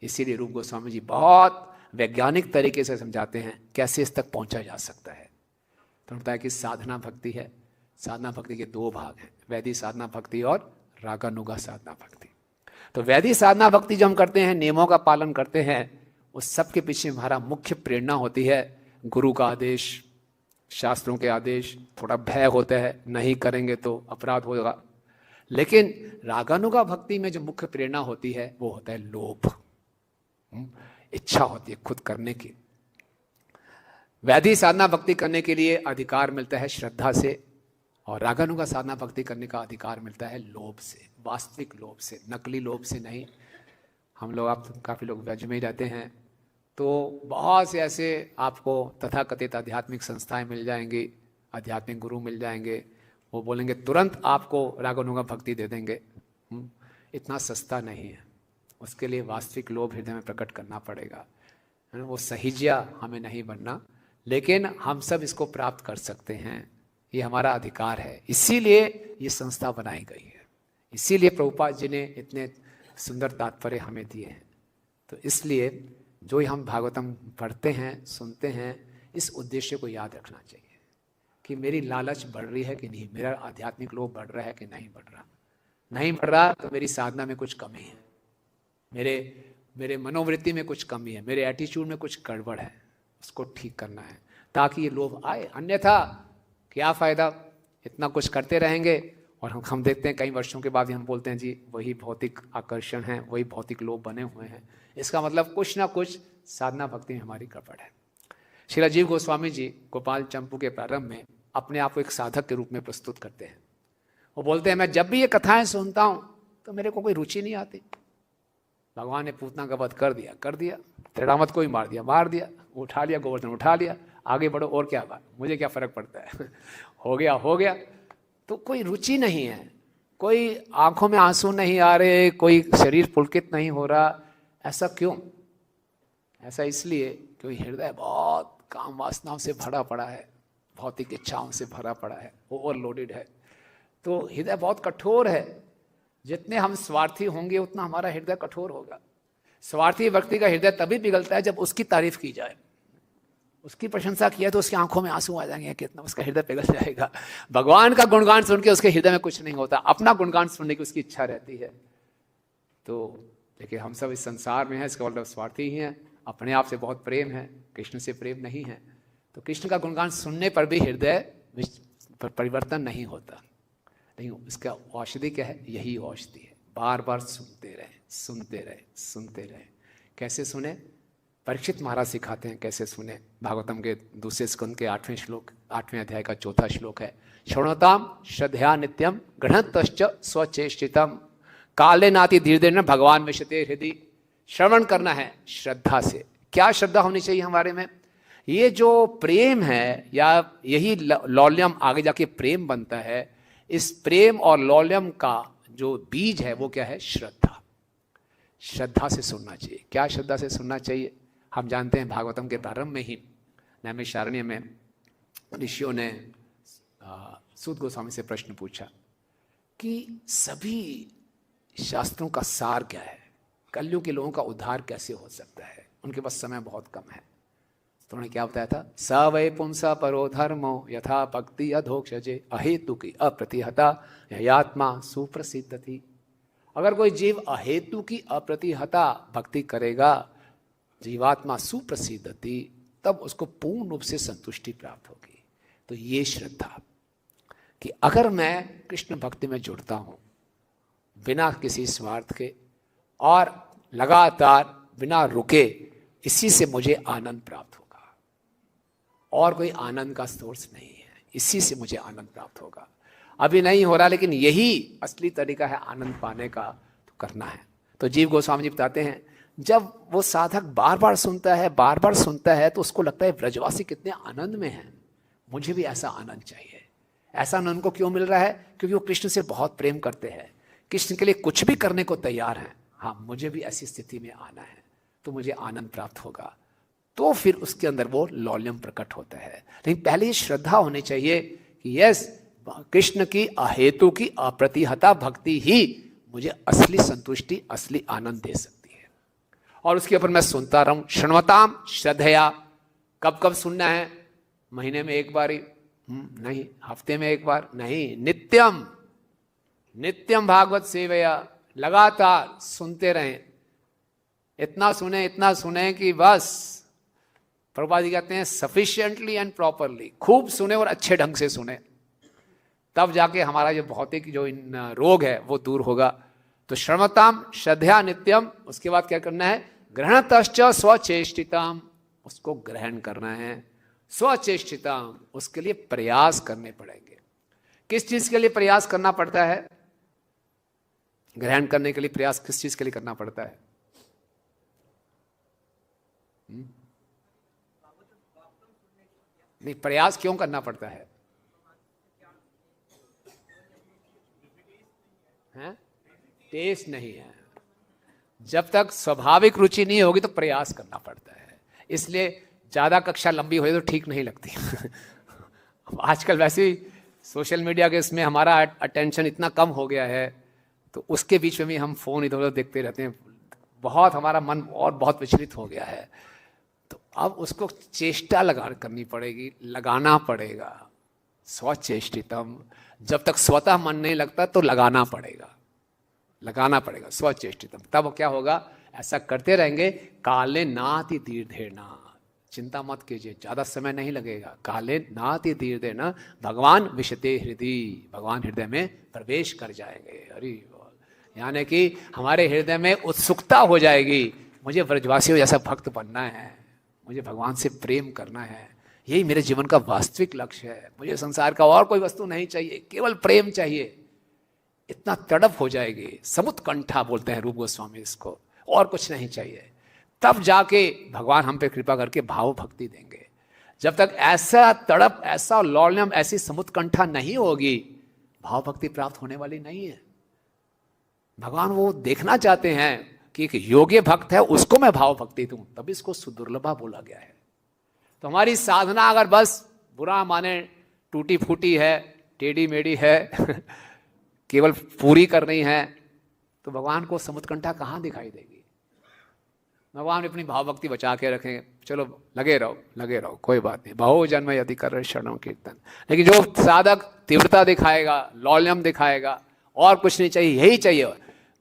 इसीलिए रूप गोस्वामी जी बहुत वैज्ञानिक तरीके से समझाते हैं कैसे इस तक पहुंचा जा सकता है। तो बताया कि साधना भक्ति है। साधना भक्ति के 2 भाग हैं, वैदिक साधना भक्ति और रागानुगा साधना भक्ति। तो वैदिक साधना भक्ति जो हम करते हैं, नियमों का पालन करते हैं, उस सब के पीछे हमारा मुख्य प्रेरणा होती है गुरु का आदेश, शास्त्रों के आदेश, थोड़ा भय होता है, नहीं करेंगे तो अपराध होगा। लेकिन रागानुगा भक्ति में जो मुख्य प्रेरणा होती है वो होता है लोभ, इच्छा होती है खुद करने की। वैदिक साधना भक्ति करने के लिए अधिकार मिलता है श्रद्धा से, और रागानुगा साधना भक्ति करने का अधिकार मिलता है लोभ से, वास्तविक लोभ से, नकली लोभ से नहीं। हम लोग, आप काफ़ी लोग व्रज में ही रहते हैं, तो बहुत से ऐसे आपको तथाकथित आध्यात्मिक संस्थाएं मिल जाएंगी, आध्यात्मिक गुरु मिल जाएंगे, वो बोलेंगे तुरंत आपको रागानुगा भक्ति दे देंगे। इतना सस्ता नहीं है, उसके लिए वास्तविक लोभ हृदय में प्रकट करना पड़ेगा, है ना। वो सहिजिया हमें नहीं बनना, लेकिन हम सब इसको प्राप्त कर सकते हैं, ये हमारा अधिकार है। इसीलिए ये संस्था बनाई गई है, इसीलिए प्रभुपाद जी ने इतने सुंदर तात्पर्य हमें दिए हैं। तो इसलिए जो ही हम भागवतम पढ़ते हैं, सुनते हैं, इस उद्देश्य को याद रखना चाहिए कि मेरी लालच बढ़ रही है कि नहीं, मेरा आध्यात्मिक लोभ बढ़ रहा है कि नहीं बढ़ रहा। नहीं बढ़ रहा तो मेरी साधना में कुछ कमी है, मेरे मनोवृत्ति में कुछ कमी है, मेरे एटीट्यूड में कुछ गड़बड़ है, उसको ठीक करना है ताकि ये लोभ आए। अन्यथा क्या फ़ायदा, इतना कुछ करते रहेंगे और हम देखते हैं कई वर्षों के बाद ही हम बोलते हैं जी वही भौतिक आकर्षण है, वही भौतिक लोभ बने हुए हैं। इसका मतलब कुछ ना कुछ साधना भक्ति में हमारी गड़बड़ है। श्री राजीव गोस्वामी जी गोपाल चंपू के प्रारंभ में अपने आप को एक साधक के रूप में प्रस्तुत करते हैं। वो बोलते हैं मैं जब भी ये कथाएं सुनता हूँ तो मेरे को कोई रुचि नहीं आती। भगवान ने पूतना का वध कर दिया, त्रिरामत को ही मार दिया, उठा लिया, गोवर्धन उठा लिया, आगे बढ़ो और क्या बात, मुझे क्या फर्क पड़ता है हो गया। तो कोई रुचि नहीं है, कोई आंखों में आंसू नहीं आ रहे, कोई शरीर पुलकित नहीं हो रहा। ऐसा क्यों? ऐसा इसलिए क्योंकि हृदय बहुत काम वासनाओं से भरा पड़ा है, भौतिक इच्छाओं से भरा पड़ा है, ओवरलोडेड है। तो हृदय बहुत कठोर है। जितने हम स्वार्थी होंगे उतना हमारा हृदय कठोर होगा। स्वार्थी व्यक्ति का हृदय तभी पिघलता है जब उसकी तारीफ की जाए, उसकी प्रशंसा किया तो उसकी आंखों में आंसू आ जाएंगे, कितना उसका हृदय पिघल जाएगा। भगवान का गुणगान सुन के उसके हृदय में कुछ नहीं होता, अपना गुणगान सुनने की उसकी इच्छा रहती है। तो देखिए हम सब इस संसार में हैं, इसका मतलब स्वार्थी ही हैं, अपने आप से बहुत प्रेम है, कृष्ण से प्रेम नहीं है। तो कृष्ण का गुणगान सुनने पर भी हृदय पर परिवर्तन नहीं होता। नहीं, इसका औषधि क्या है? यही औषधि है, बार बार सुनते रहे। कैसे सुने? परीक्षित महाराज सिखाते हैं कैसे सुने। भागवतम के दूसरे स्कंद के 8वें अध्याय का 4था श्लोक है, श्रृणोताम श्रद्धया नित्यम गृहतश्च स्वचेष्टितम काले नाति धीरे न भगवान विशते हृदय। श्रवण करना है श्रद्धा से। क्या श्रद्धा होनी चाहिए हमारे में? ये जो प्रेम है, या यही लौल्यम आगे जाके प्रेम बनता है, इस प्रेम और लौल्यम का जो बीज है वो क्या है? श्रद्धा। श्रद्धा से सुनना चाहिए। क्या श्रद्धा से सुनना चाहिए? हम जानते हैं भागवतम के प्रारंभ में ही नैमिषारण्य में ऋषियों ने सूत गोस्वामी से प्रश्न पूछा कि सभी शास्त्रों का सार क्या है, कलयुग के लोगों का उद्धार कैसे हो सकता है, उनके पास समय बहुत कम है। तो उन्होंने क्या बताया था? स वै पुंसा परो धर्मो यथा भक्ति अधोक्षजे अहेतु की अप्रतिहता यात्मा सुप्रसिद्ध थी। अगर कोई जीव अहेतु की अप्रतिहता भक्ति करेगा, जीवात्मा सुप्रसिद्ध थी, तब उसको पूर्ण रूप से संतुष्टि प्राप्त होगी। तो ये श्रद्धा कि अगर मैं कृष्ण भक्ति में जुड़ता हूं बिना किसी स्वार्थ के और लगातार बिना रुके, इसी से मुझे आनंद प्राप्त होगा और कोई आनंद का सोर्स नहीं है, इसी से मुझे आनंद प्राप्त होगा। अभी नहीं हो रहा, लेकिन यही असली तरीका है आनंद पाने का, तो करना है। तो जीव गोस्वामी जी बताते हैं, जब वो साधक बार बार सुनता है तो उसको लगता है ब्रजवासी कितने आनंद में हैं, मुझे भी ऐसा आनंद चाहिए। ऐसा आनंद को क्यों मिल रहा है? क्योंकि वो कृष्ण से बहुत प्रेम करते हैं, कृष्ण के लिए कुछ भी करने को तैयार हैं। हाँ, मुझे भी ऐसी स्थिति में आना है तो मुझे आनंद प्राप्त होगा। तो फिर उसके अंदर वो लौल्यम प्रकट होता है। लेकिन पहले ये श्रद्धा होनी चाहिए कि यस, कृष्ण की अहेतु की अप्रतिहता भक्ति ही मुझे असली संतुष्टि, असली आनंद दे सकती है। और उसके ऊपर मैं सुनता रहूं। शृण्वताम श्रद्धया। कब कब सुनना है? महीने में एक बार ही नहीं, हफ्ते में एक बार नहीं, नित्यम भागवत सेवया। लगातार सुनते रहें। इतना सुने कि बस प्रभुपाद जी कहते हैं सफिशिएंटली एंड प्रॉपरली, खूब सुने और अच्छे ढंग से सुने, तब जाके हमारा जो भौतिक जो इन रोग है वो दूर होगा। तो श्रमताम श्रद्धा नित्यम, उसके बाद क्या करना है, ग्रहणतश्च स्वचेष्टिताम, उसको ग्रहण करना है। स्वचेष्टिताम, उसके लिए प्रयास करने पड़ेंगे। किस चीज के लिए प्रयास करना पड़ता है? ग्रहण करने के लिए प्रयास किस चीज के लिए करना पड़ता है? नहीं, प्रयास क्यों करना पड़ता है? टेस्ट नहीं है। जब तक स्वाभाविक रुचि नहीं होगी तो प्रयास करना पड़ता है। इसलिए ज्यादा कक्षा लंबी हो तो ठीक नहीं लगती। आजकल वैसे ही सोशल मीडिया के इसमें हमारा अटेंशन इतना कम हो गया है, तो उसके बीच में भी हम फोन इधर उधर देखते रहते हैं, बहुत हमारा मन और बहुत विचलित हो गया है। तो अब उसको चेष्टा करनी पड़ेगी, लगाना पड़ेगा। स्वचेष्टितम, जब तक स्वतः मन नहीं लगता तो लगाना पड़ेगा, लगाना पड़ेगा स्वचेष्टितम। तब क्या होगा, ऐसा करते रहेंगे, काले नाति दीर्घेना, चिंता मत कीजिए, ज्यादा समय नहीं लगेगा। काले नाति दीर्घेना भगवान विशते हृदय, भगवान हृदय में प्रवेश कर जाएंगे। अरे यानी कि हमारे हृदय में उत्सुकता हो जाएगी, मुझे ब्रजवासियों जैसा भक्त बनना है, मुझे भगवान से प्रेम करना है, यही मेरे जीवन का वास्तविक लक्ष्य है, मुझे संसार का और कोई वस्तु नहीं चाहिए, केवल प्रेम चाहिए। इतना तड़प हो जाएगी, समुत्कंठा बोलते हैं रूप गोस्वामी इसको, और कुछ नहीं चाहिए। तब जाके भगवान हम पे कृपा करके भाव भक्ति देंगे। जब तक ऐसा तड़प, ऐसा लौल्यम, ऐसी समुत्कंठा नहीं होगी, भाव भक्ति प्राप्त होने वाली नहीं है। भगवान वो देखना चाहते हैं कि एक योग्य भक्त है, उसको मैं भाव भक्ति दूं, तभी इसको सुदुर्लभा बोला गया है। तो हमारी साधना अगर बस बुरा माने टूटी फूटी है, टेढ़ी मेढ़ी है, केवल पूरी करनी है, तो भगवान को समुत्कंठा कहाँ दिखाई देगी? भगवान अपनी भाव भक्ति बचा के रखें, चलो लगे रहो, कोई बात नहीं, बहु जन्म यदि कर शरणम कीर्तन। लेकिन जो साधक तीव्रता दिखाएगा, लौल्यम दिखाएगा, और कुछ नहीं चाहिए, यही चाहिए,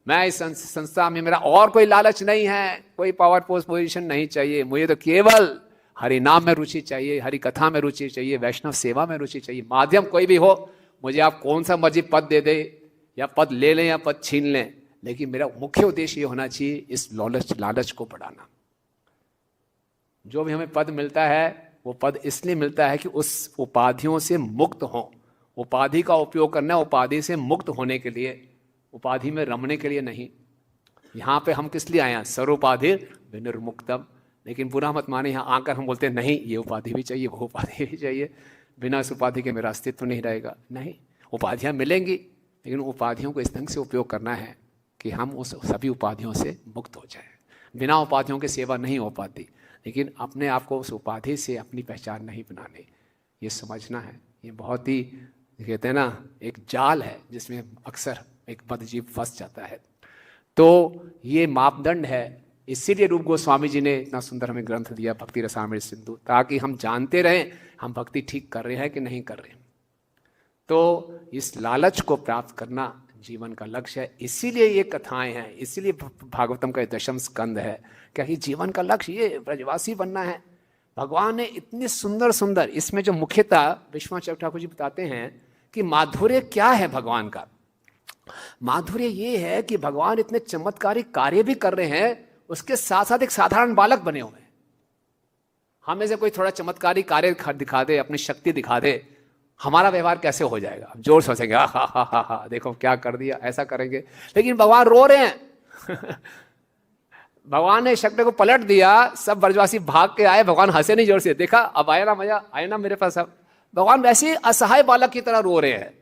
मैं इस संस्था में, मेरा और कोई लालच नहीं है, कोई पावर पोस्ट पोजीशन नहीं चाहिए, मुझे तो केवल हरि नाम में रुचि चाहिए, हरि कथा में रुचि चाहिए, वैष्णव सेवा में रुचि चाहिए। माध्यम कोई भी हो, मुझे आप कौन सा मर्जी पद दे दे, या पद ले लें या पद छीन लें, लेकिन मेरा मुख्य उद्देश्य ये होना चाहिए, इस लालच को बढ़ाना। जो भी हमें पद मिलता है वो पद इसलिए मिलता है कि उस उपाधियों से मुक्त हो। उपाधि का उपयोग करना है उपाधि से मुक्त होने के लिए, उपाधि में रमने के लिए नहीं। यहाँ पे हम किस लिए आए हैं? सर्वोपाधि विनिर्मुक्तम। लेकिन बुरा मत माने, यहाँ आकर हम बोलते हैं नहीं, ये उपाधि भी चाहिए, वो उपाधि भी चाहिए, बिना इस उपाधि के मेरा अस्तित्व नहीं रहेगा। नहीं, उपाधियाँ मिलेंगी, लेकिन उपाधियों को इस ढंग से उपयोग करना है कि हम उस सभी उपाधियों से मुक्त हो जाए। बिना उपाधियों के सेवा नहीं हो पाती, लेकिन अपने आप को उस उपाधि से अपनी पहचान नहीं बनानी, ये समझना है। ये बहुत ही कहते हैं ना, एक जाल है जिसमें अक्सर एक बदजीव फंस जाता है। तो ये मापदंड है, इसीलिए रूप गोस्वामी जी ने इतना सुंदर हमें ग्रंथ दिया भक्ति रसामृत सिंधु, ताकि हम जानते रहें हम भक्ति ठीक कर रहे हैं कि नहीं कर रहे हैं। तो इस लालच को प्राप्त करना जीवन का लक्ष्य है, इसीलिए ये कथाएं हैं, इसीलिए भागवतम का 10वां स्कंद है, क्योंकि जीवन का लक्ष्य ये ब्रजवासी बनना है। भगवान ने इतनी सुंदर सुंदर, इसमें जो मुख्यतः विश्वनाथ ठाकुर जी बताते हैं कि माधुर्य क्या है भगवान का। माधुर्य ये है कि भगवान इतने चमत्कारी कार्य भी कर रहे हैं, उसके साथ साथ एक साधारण बालक बने हुए हैं। हमें से कोई थोड़ा चमत्कारी कार्य दिखा दे, अपनी शक्ति दिखा दे, हमारा व्यवहार कैसे हो जाएगा? जोर से हंसेंगे, हा हा हा हा, देखो क्या कर दिया, ऐसा करेंगे। लेकिन भगवान रो रहे हैं। भगवान ने शक्ति को पलट दिया, सब ब्रजवासी भाग के आए, भगवान हंसे नहीं जोर से, देखा अब आया ना मजा, आया ना मेरे पास। अब भगवान वैसे ही असहाय बालक की तरह रो रहे हैं,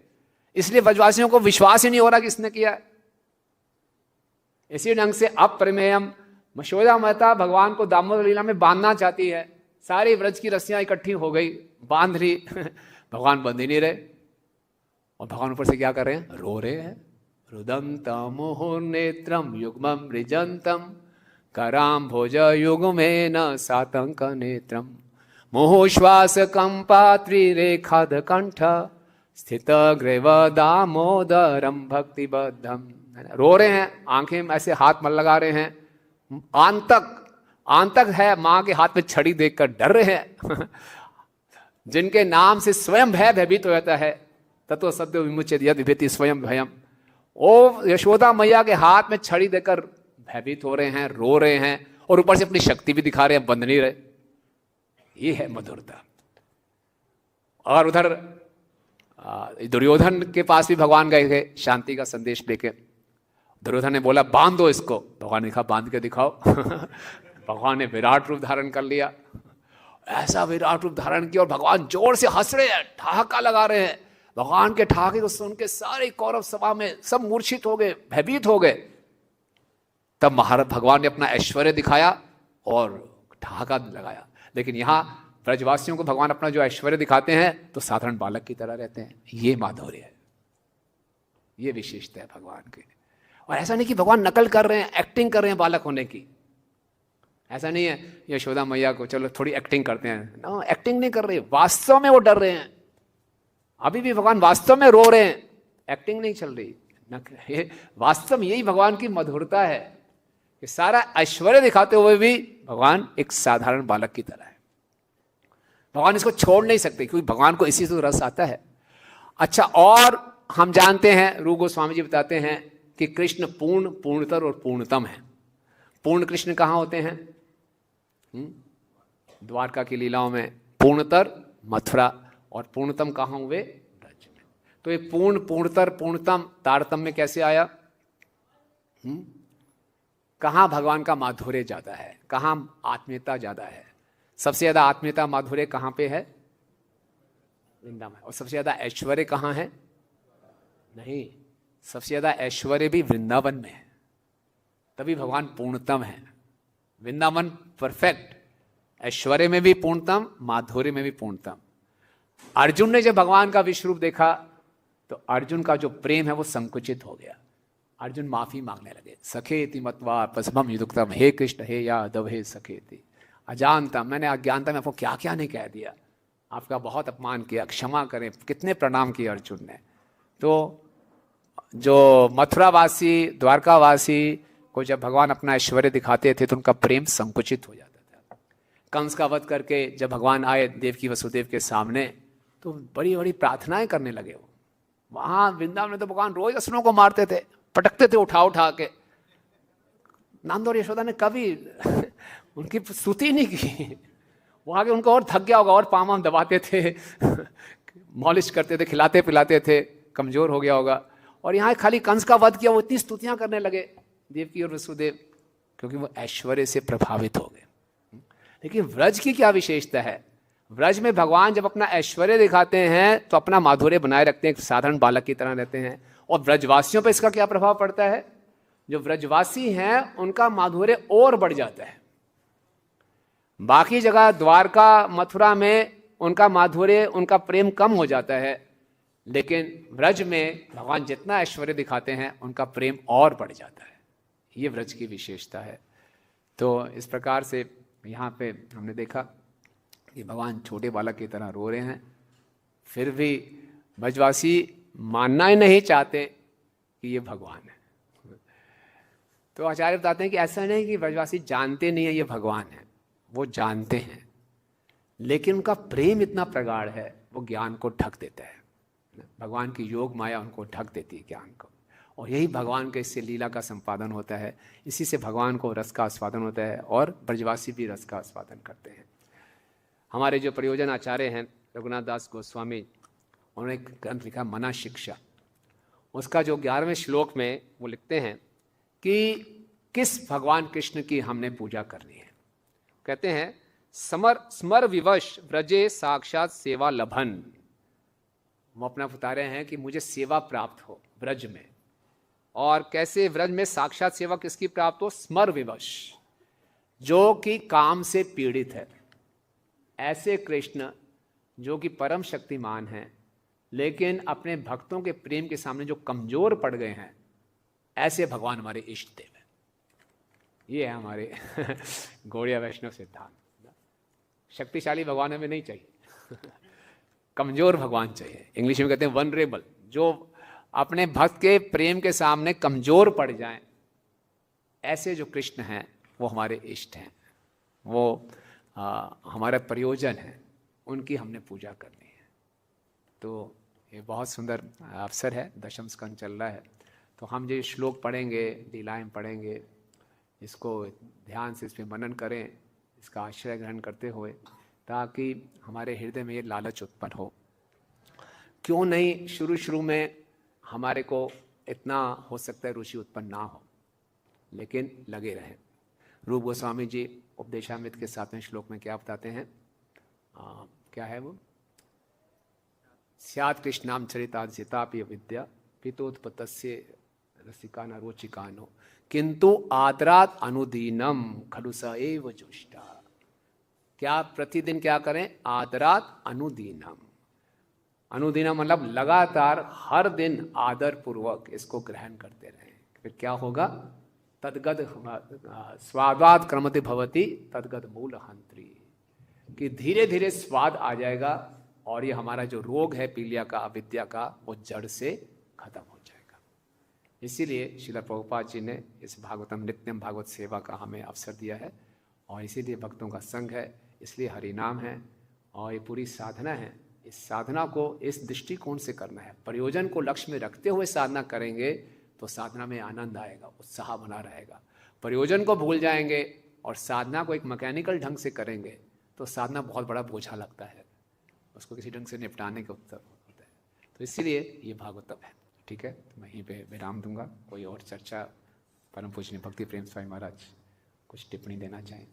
इसलिए ब्रजवासियों को विश्वास ही नहीं हो रहा कि इसने किया। इसी ढंग से अप्रमेयम, यशोदा माता भगवान को दामोदर लीला में बांधना चाहती है, सारी व्रज की रस्सियां इकट्ठी हो गई, बांध ली, भगवान बंध ही नहीं रहे, और भगवान ऊपर से क्या कर रहे हैं? रो रहे हैं। रुदंतम मुहुर्नेत्रम युग्मम रिजंतम कराम भोज युग्मेन सातंक नेत्रम मुहुश्वास कंपात्री रेखाद कंठ स्थित ग्रेव दामोदरम भक्तिबद्धम। रो रहे हैं, आंखें में ऐसे हाथ मल लगा रहे हैं, आंतक आंतक है, मां के हाथ में छड़ी देखकर डर रहे हैं। जिनके नाम से स्वयं भय भयभीत हो जाता है, तत्व सद्य विमुच्यते यद् बिभेति स्वयं भयम। ओ यशोदा मैया के हाथ में छड़ी देकर भयभीत हो रहे हैं, रो रहे हैं, और ऊपर से अपनी शक्ति भी दिखा रहे हैं, बंद नहीं रहे। ये है मधुरता। और उधर दुर्योधन के पास भी भगवान गए थे शांति का संदेश लेके। दुर्योधन ने बोला बांध दो इसको, भगवान ने कहा बांध के दिखाओ। भगवान ने विराट रूप धारण कर लिया, ऐसा विराट रूप धारण किया, और भगवान जोर से हंस रहे हैं, ठहाका लगा रहे हैं। भगवान के ठहाके को सुन के सारे कौरव सभा में सब मूर्छित हो गए, भयभीत हो गए। तब महाराज भगवान ने अपना ऐश्वर्य दिखाया और ठहाका लगाया। लेकिन यहां ब्रजवासियों को भगवान अपना जो ऐश्वर्य दिखाते हैं तो साधारण बालक की तरह रहते हैं। ये माधुर्य है, ये विशेषता है भगवान की। और ऐसा नहीं कि भगवान नकल कर रहे हैं, एक्टिंग कर रहे हैं बालक होने की। ऐसा नहीं है यशोदा मैया को चलो थोड़ी एक्टिंग करते हैं, ना, एक्टिंग नहीं कर रहे, वास्तव में वो डर रहे हैं। अभी भी भगवान वास्तव में रो रहे हैं, एक्टिंग नहीं चल रही। वास्तव में यही भगवान की मधुरता है कि सारा ऐश्वर्य दिखाते हुए भी भगवान एक साधारण बालक की तरह है। भगवान इसको छोड़ नहीं सकते, क्योंकि भगवान को इसी से रस आता है। अच्छा, और हम जानते हैं, रूप गोस्वामी जी बताते हैं कि कृष्ण पूर्ण, पूर्णतर और पूर्णतम है। पूर्ण कृष्ण कहाँ होते हैं? द्वारका की लीलाओं में। पूर्णतर मथुरा, और पूर्णतम कहाँ हुए? ब्रज में। तो ये पूर्ण, पूर्णतर, पूर्णतम तारतम्य कैसे आया? कहाँ भगवान का माधुर्य ज्यादा है, कहाँ आत्मीयता ज्यादा है? सबसे ज्यादा आत्मीयता माधुर्य कहाँ पे है? वृंदावन। और सबसे ज्यादा ऐश्वर्य कहाँ है? नहीं, सबसे ज्यादा ऐश्वर्य भी वृंदावन में है, तभी भगवान पूर्णतम है। वृंदावन परफेक्ट, ऐश्वर्य में भी पूर्णतम, माधुर्य में भी पूर्णतम। अर्जुन ने जब भगवान का विश्व रूप देखा तो अर्जुन का जो प्रेम है वो संकुचित हो गया। अर्जुन माफी मांगने लगे, सखेति मत्वा पसमम युक्तम, हे कृष्ण हे यादव हे सखेति, अजानता, मैंने अज्ञानता में आपको क्या क्या नहीं कह दिया, आपका बहुत अपमान किया, क्षमा करें। कितने प्रणाम किए अर्जुन ने। तो जो मथुरावासी, द्वारकावासी को जब भगवान अपना ऐश्वर्य दिखाते थे तो उनका प्रेम संकुचित हो जाता था। कंस का वध करके जब भगवान आए देवकी वसुदेव के सामने तो बड़ी बड़ी प्रार्थनाएं करने लगे। वो वहां वृंदावन में तो भगवान रोज असुरों को मारते थे, पटकते थे उठा उठा के। नंद और यशोदा ने कभी उनकी स्तुति नहीं की। वो आगे उनको और थक गया होगा, और पाम दबाते थे, मॉलिश करते थे, खिलाते पिलाते थे, कमजोर हो गया होगा। और यहाँ खाली कंस का वध किया, वो इतनी स्तुतियां करने लगे देवकी और वसुदेव, क्योंकि वो ऐश्वर्य से प्रभावित हो गए। लेकिन व्रज की क्या विशेषता है? व्रज में भगवान जब अपना ऐश्वर्य दिखाते हैं तो अपना माधुर्य बनाए रखते हैं, साधारण बालक की तरह रहते हैं। और व्रजवासियों पर इसका क्या प्रभाव पड़ता है? जो व्रजवासी हैं उनका माधुर्य और बढ़ जाता है। बाकी जगह द्वारका मथुरा में उनका माधुर्य, उनका प्रेम कम हो जाता है, लेकिन व्रज में भगवान जितना ऐश्वर्य दिखाते हैं उनका प्रेम और बढ़ जाता है। ये व्रज की विशेषता है। तो इस प्रकार से यहाँ पे हमने देखा कि भगवान छोटे बालक की तरह रो रहे हैं, फिर भी ब्रजवासी मानना ही नहीं चाहते कि ये भगवान है। तो आचार्य बताते हैं कि ऐसा नहीं कि ब्रजवासी जानते नहीं है ये भगवान है, वो जानते हैं, लेकिन उनका प्रेम इतना प्रगाढ़ है वो ज्ञान को ढक देता है। भगवान की योग माया उनको ढक देती है ज्ञान को, और यही भगवान के इससे लीला का संपादन होता है। इसी से भगवान को रस का आस्वादन होता है, और ब्रजवासी भी रस का आस्वादन करते हैं। हमारे जो प्रयोजन आचार्य हैं रघुनाथ दास गोस्वामी, उन्होंने एक ग्रंथ लिखा मना शिक्षा। उसका जो 11वें श्लोक में वो लिखते हैं कि किस भगवान कृष्ण की हमने पूजा करनी है। कहते हैं स्मर विवश व्रजे साक्षात सेवा लभन। वो अपना बता रहे हैं कि मुझे सेवा प्राप्त हो व्रज में। और कैसे व्रज में साक्षात सेवा किसकी प्राप्त हो? स्मर विवश, जो कि काम से पीड़ित है। ऐसे कृष्ण जो कि परम शक्तिमान हैं, लेकिन अपने भक्तों के प्रेम के सामने जो कमजोर पड़ गए हैं, ऐसे भगवान हमारे इष्ट देव हैं। ये है हमारे गौड़िया वैष्णव सिद्धांत। शक्तिशाली भगवान हमें नहीं चाहिए, कमजोर भगवान चाहिए। इंग्लिश में कहते हैं वनरेबल, जो अपने भक्त के प्रेम के सामने कमजोर पड़ जाएं। ऐसे जो कृष्ण हैं वो हमारे इष्ट हैं। वो हमारा प्रयोजन है, उनकी हमने पूजा करनी है। तो ये बहुत सुंदर अवसर है, दशम स्कंद चल रहा है, तो हम जो श्लोक पढ़ेंगे, लीलाएं पढ़ेंगे, इसको ध्यान से इस पर मनन करें, इसका आश्रय ग्रहण करते हुए, ताकि हमारे हृदय में ये लालच उत्पन्न हो। क्यों नहीं शुरू शुरू में हमारे को इतना हो सकता है रुचि उत्पन्न ना हो, लेकिन लगे रहें। रूप गोस्वामी जी उपदेशामृत के 7वें श्लोक में क्या बताते हैं? क्या है वो? स्यात् कृष्णाम चरिताजितापि विद्या पितोत्पत्तस्य रसिकान रोचिकानो किंतु आदरात अनुदीनम खलु स एव जुष्टा। क्या प्रतिदिन क्या करें? आदरात अनुदीनम। अनुदीनम मतलब लगातार हर दिन आदर पूर्वक इसको ग्रहण करते रहें। फिर क्या होगा? तद्गद स्वादात क्रमति भवति तद्गद मूल हंत्री, कि धीरे धीरे स्वाद आ जाएगा और ये हमारा जो रोग है पीलिया का, अविद्या का, वो जड़ से खत्म हो जाएगा। इसीलिए श्रील प्रभुपाद जी ने इस भागवतम नित्यम भागवत सेवा का हमें अवसर दिया है, और इसीलिए भक्तों का संग है, इसलिए हरिनाम है, और ये पूरी साधना है। इस साधना को इस दृष्टिकोण से करना है, प्रयोजन को लक्ष्य में रखते हुए साधना करेंगे तो साधना में आनंद आएगा, उत्साह बना रहेगा। प्रयोजन को भूल जाएंगे और साधना को एक मैकेनिकल ढंग से करेंगे तो साधना बहुत बड़ा बोझा लगता है, उसको किसी ढंग से निपटाने के उत्तर होता है। तो इसीलिए ये भागवतम है। ठीक है, तो मैं यहीं पे विराम दूंगा। कोई और चर्चा? परम पूजनीय भक्ति प्रेम स्वामी महाराज कुछ टिप्पणी देना चाहें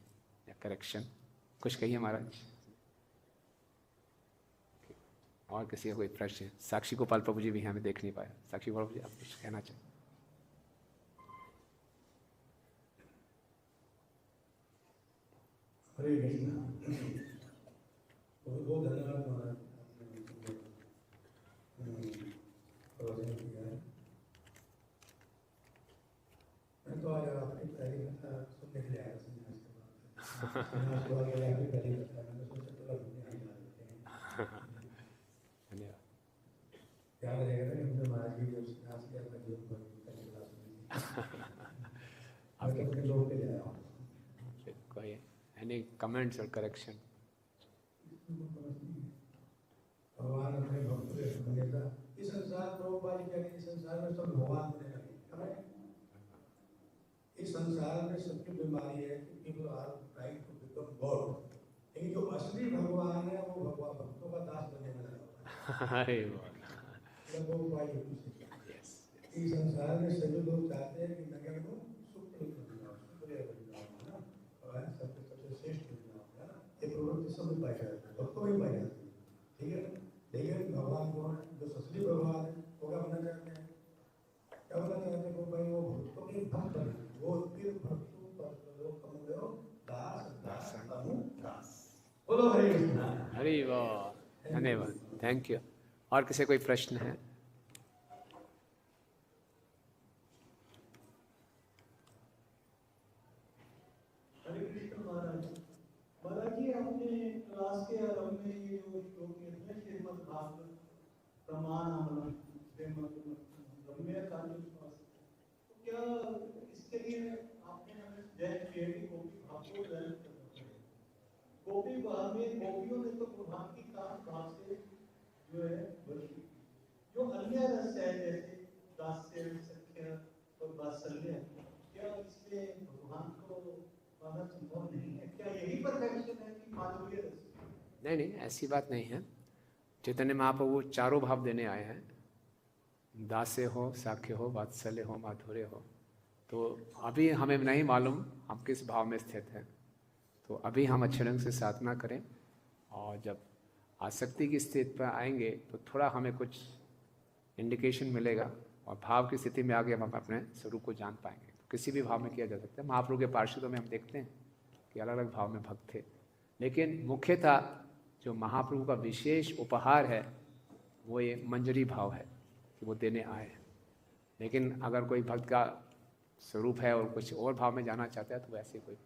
या करेक्शन, कुछ कहिए महाराज। और किसी का कोई प्रश्न? साक्षी गोपाल प्रभु जी भी हमें देख नहीं पाया। साक्षी गोपाल प्रभु जी, आप कुछ कहना चाहें? हरे कृष्ण। बहुत धन्यवाद महाराज, प्रवचन किया है। मैं तो आज आपकी पहली कथा सुनने के लिए आया, संन्यास के बाद आपकी पहली कथा मैंने सोचा थोड़ा घूमने आ जाते हैं। धन्यवाद। याद रहेगा ना हमने महाराज जी जब संन्यास लिया था जीवन भर की कथा सुनी थी, अपने लोग के लिए आया हूँ। कोई एनी कमेंट्स और करेक्शन? भगवान अपने भक्तों के हमेशा इस संसार प्रभुपाद जी कहते हैं, इस संसार में सब भगवान बने लगे। इस संसार में सबकी बीमारी है कि people are trying to become god, लेकिन जो असली भगवान है वो भगवान भक्तों का दास बनने में लगा हुआ है। इस संसार में सभी लोग चाहते हैं कि नगर को सुख बन जाओ, सुखदेव बन जाओ, है ना, और सबसे श्रेष्ठ बन जाओ, है ना। ये प्रवृत्ति सब में पाई जाती है, भक्तों में पाई जाती है। ठीक है, लेकिन भगवान कौन है? जो असली भगवान है वो क्या बनना चाहते हैं? क्या बनना चाहते हैं? वो भाई वो भक्तों के भक्त बने, वो फिर भक्तों पर लोग कम गए दास दास अनु दास। बोलो हरे कृष्ण। हरि वाह, धन्यवाद, थैंक यू। और किसी कोई प्रश्न है? हरे कृष्ण महाराज। महाराज जी, आपने क्लास के आरंभ में ये जो श्लोक है श्रीमद् भागवत प्रमाण गम्य कार्य, तो क्या इसके लिए आपने हमें जैन गोपी भाव को ग्रहण करना चाहिए? गोपी भाव में गोपियों ने तो प्रभाव की काम भाव से जो है वर्षी, जो अन्य रस है जैसे दास्य, सख्य और वात्सल्य, क्या इससे भगवान को पाना संभव नहीं है? क्या यही परफेक्शन है कि माधुर्य रस? नहीं नहीं, ऐसी बात नहीं है। चैतन्य महाप्रभु चारों भाव देने आए हैं, दास्य हो, साख्य हो, वात्सल्य हो, माधुर्य हो। तो अभी हमें नहीं मालूम हम किस भाव में स्थित हैं, तो अभी हम अच्छे ढंग से साधना करें, और जब आसक्ति की स्थिति पर आएंगे तो थोड़ा हमें कुछ इंडिकेशन मिलेगा, और भाव की स्थिति में आगे हम अपने स्वरूप को जान पाएंगे। तो किसी भी भाव में किया जा सकता है। महाप्रभु के पार्षदों में हम देखते हैं कि अलग अलग भाव में भक्त थे, लेकिन मुख्यतः जो महाप्रभु का विशेष उपहार है वो ये मंजरी भाव है कि वो देने आए हैं। लेकिन अगर कोई भक्त का स्वरूप है और कुछ और भाव में जाना चाहता है तो वैसे कोई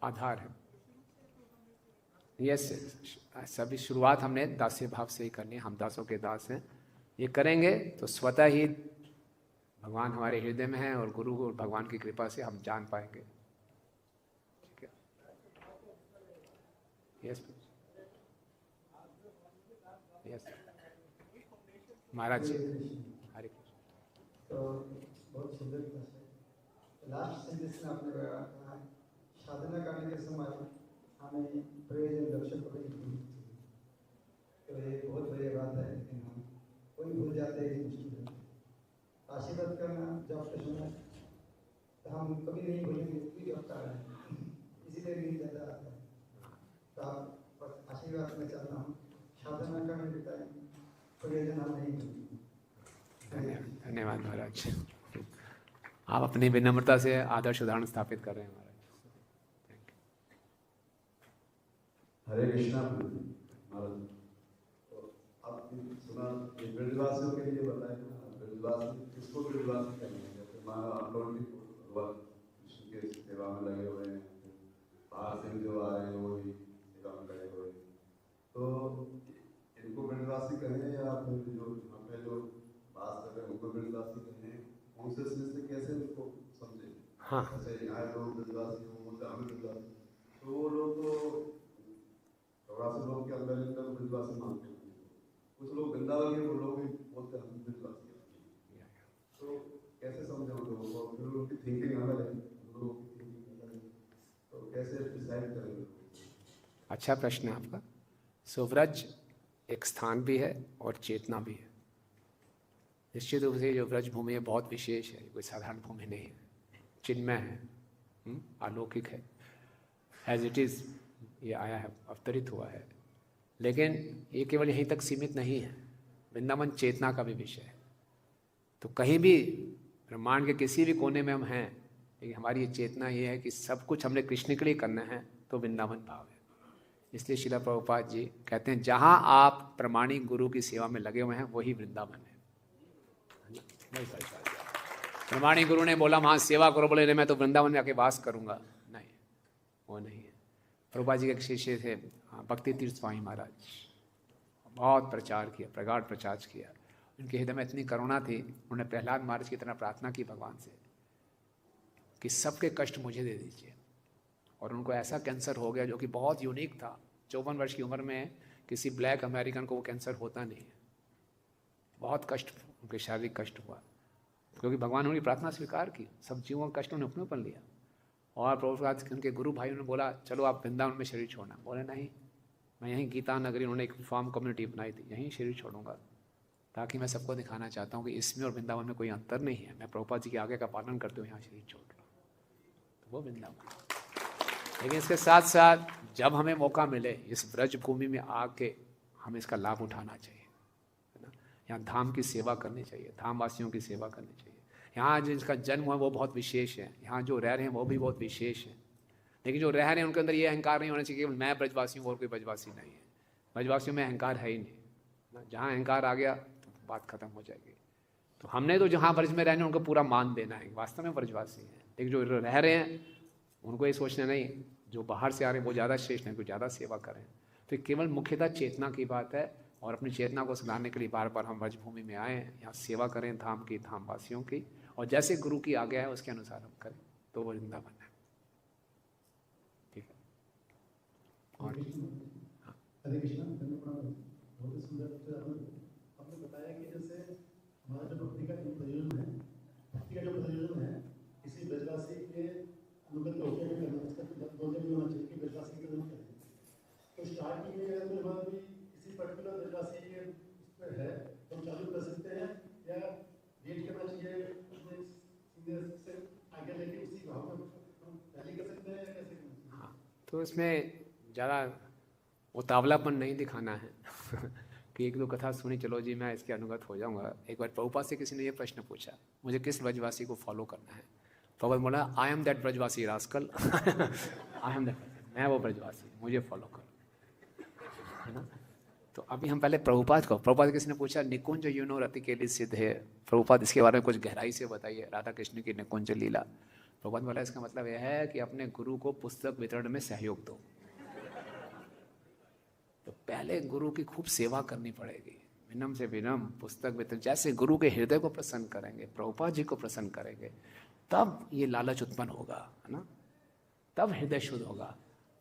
आधार है। यस, सभी शुरुआत हमने दास्य भाव से ही करनी है। हम दासों के दास हैं, ये करेंगे तो स्वतः ही भगवान हमारे हृदय में है और गुरु और भगवान की कृपा से हम जान पाएंगे। ठीक है, यस यस महाराज जी, हरे कृष्ण। तो बहुत सुंदर प्रश्न। लास्ट सेंटेंस में आपने कहा साधना करने के समय हमें प्रयोजन लक्ष्य को भी भूल, तो ये बहुत बड़ी बात है, लेकिन हम कोई भूल जाते हैं मुश्किल है। आशीर्वाद करना जब के समय तो हम कभी नहीं भूलेंगे कि जब कर रहे हैं, इसीलिए नहीं ज़्यादा आता है। तो आप बस आशीर्वाद में चलना, हम साधना करने के टाइम प्रयोजन हम नहीं भूलेंगे। धन्यवाद महाराज। आप अपनी विनम्रता से आदर्श उदाहरण स्थापित कर रहे हैं महाराज। हरे कृष्णा महाराज। तो आपने सुना ब्रजवासियों के लिए बताया, ब्रजवासी किसको ब्रजवासी कहेंगे? जैसे मान लो आप लोग भी कृष्ण के सेवा में लगे हुए हैं, बाहर से जो आ रहे हैं वो भी सेवा में लगे हुए हैं, तो इनको ब्रजवासी कहें या फिर जो यहाँ पे जो बात कर रहे हैं उनको ब्रजवासी कहें? कॉन्शियसनेस से कैसे उनको समझे? हाँ, जैसे यहाँ लोग ब्रजवासी हों, हम ब्रजवासी, तो वो लोग तो चौरासी लोग के अंदर इनका ब्रजवासी मानते हैं, कुछ लोग वृंदावन के वो लोग भी बोलते हैं हम ब्रजवासी हैं। तो कैसे समझे उन लोगों को? फिर उनकी थिंकिंग अलग है, लोगों की थिंकिंग अलग है, तो कैसे डिसाइड करेंगे? अच्छा प्रश्न है आपका। सो व्रज एक स्थान भी है और चेतना भी है। निश्चित रूप से जो व्रज भूमि है बहुत विशेष है, कोई साधारण भूमि नहीं है, चिन्मय है, अलौकिक है, एज इट इज़ ये आया है, अवतरित हुआ है। लेकिन ये केवल यहीं तक सीमित नहीं है, वृंदावन चेतना का भी विषय है। तो कहीं भी ब्रह्मांड के किसी भी कोने में हम हैं, लेकिन हमारी ये चेतना ये है कि सब कुछ हमने कृष्ण के लिए करना है, तो वृंदावन भाव है। इसलिए श्रील प्रभुपाद जी कहते हैं जहाँ आप प्रमाणिक गुरु की सेवा में लगे हुए हैं वही वृंदावन है। प्रमाणिक गुरु ने बोला वहाँ सेवा करो, बोले मैं तो वृंदावन में आके वास करूँगा, नहीं, वो नहीं है। प्रभुपाद जी के एक शिष्य थे भक्ति तीर्थ स्वामी महाराज, बहुत प्रचार किया, प्रगाढ़ प्रचार किया। उनके हृदय में इतनी करुणा थी, उन्होंने प्रहलाद महाराज की तरह प्रार्थना की भगवान से कि सबके कष्ट मुझे दे दीजिए। और उनको ऐसा कैंसर हो गया जो कि बहुत यूनिक था। 54 वर्ष की उम्र में किसी ब्लैक अमेरिकन को वो कैंसर होता नहीं है। बहुत कष्ट, उनके शारीरिक कष्ट हुआ, क्योंकि भगवान ने उनकी प्रार्थना स्वीकार की, सब जीवों का कष्ट उन्होंने अपने ऊपर लिया। और प्रभुपाद उनके गुरु भाई ने बोला चलो आप वृंदावन में शरीर छोड़ना, बोले नहीं, मैं यहीं गीता नगरी, उन्होंने एक फार्म कम्युनिटी बनाई थी, यहीं शरीर छोड़ूंगा, ताकि मैं सबको दिखाना चाहता हूँ कि इसमें और वृंदावन में कोई अंतर नहीं है। मैं प्रभुपाद जी के आगे का पालन करते हुए यहाँ शरीर छोड़ रहा हूँ, तो वो वृंदावन। लेकिन इसके साथ साथ जब हमें मौका मिले इस ब्रज भूमि में आके हमें इसका लाभ उठाना चाहिए, है ना। यहाँ धाम की सेवा करनी चाहिए, धाम वासियों की सेवा करनी चाहिए। यहाँ जिसका जन्म हुआ वो बहुत विशेष है, यहाँ जो रह रहे हैं वो भी बहुत विशेष है। लेकिन जो रह रहे हैं उनके अंदर ये अहंकार नहीं होना चाहिए कि मैं ब्रजवासी हूँ और कोई ब्रजवासी नहीं है। ब्रजवासियों में अहंकार है ही नहीं। जहाँ अहंकार आ गया तो बात खत्म हो जाएगी। तो हमने तो जहाँ ब्रज में रहने उनको पूरा मान देना है, वास्तव में ब्रजवासी हैं। लेकिन जो रह रहे हैं उनको ये सोचना नहीं जो बाहर से आ रहे हैं वो ज़्यादा श्रेष्ठ हैं, कोई ज़्यादा सेवा करें। तो केवल मुख्यतः चेतना की बात है, और अपनी चेतना को सुधारने के लिए बार बार हम ब्रजभूमि में आए हैं, यहाँ सेवा करें धाम की, धामवासियों की, और जैसे गुरु की आज्ञा है उसके अनुसार हम करें, तो वो वृंदावन है। ठीक है। और हरे कृष्णा, बहुत ही सुंदर आपने बताया कि जैसे हमारा जो भक्ति का जो प्रयोजन है किसी ब्रजवासी के अनुगत होकर भी करना, उसका बोलने भी होना चाहिए कि ब्रजवासी की जरूरत है। तो स्टार्टिंग में अगर कोई बात भी किसी पर्टिकुलर ब्रजवासी के उस पर है तो हम चालू कर सकते हैं, या वेट करना चाहिए सीनियर से आगे लेके उसी भाव में हम पहले कर सकते हैं, या कैसे करना चाहिए? हाँ, तो इसमें ज़्यादा उतावलापन नहीं दिखाना है कि एक दो कथा सुनी चलो जी मैं इसके अनुगत हो जाऊंगा। एक बार प्रभुपाद से किसी ने ये प्रश्न पूछा, मुझे किस ब्रजवासी को फॉलो करना है? प्रभुपाद बोला I am that Brajavasi rascal I am that, मैं वो ब्रजवासी, मुझे फॉलो करो, है ना। तो अभी हम पहले प्रभुपाद किसी ने पूछा निकुंज यूनो रति के लिए सिद्ध है, प्रभुपाद इसके बारे में कुछ गहराई से बताइए, राधा कृष्ण की निकुंज लीला। प्रभुपाद बोला इसका मतलब यह है कि अपने गुरु को पुस्तक वितरण में सहयोग दो। तो पहले गुरु की खूब सेवा करनी पड़ेगी, विनम्र से विनम्र पुस्तक में, तो जैसे गुरु के हृदय को प्रसन्न करेंगे, प्रभुपाद जी को प्रसन्न करेंगे, तब ये लालच उत्पन्न होगा, है ना, तब हृदय शुद्ध होगा।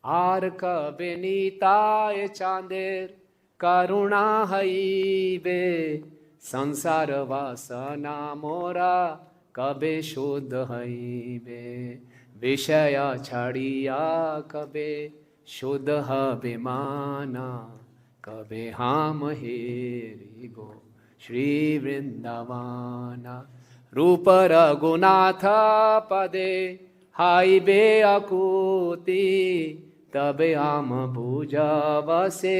आर कबे नीताय चांदेर करुणा हई बे, संसार वासना मोरा कबे शुद्ध हई बे, विषय छड़िया कबे शुद्ध हबे माना, कबे हम हेरी गो श्री वृंदावाना, रूप रघुनाथ पदे हाई बे अकूति, तबे हम भुजा से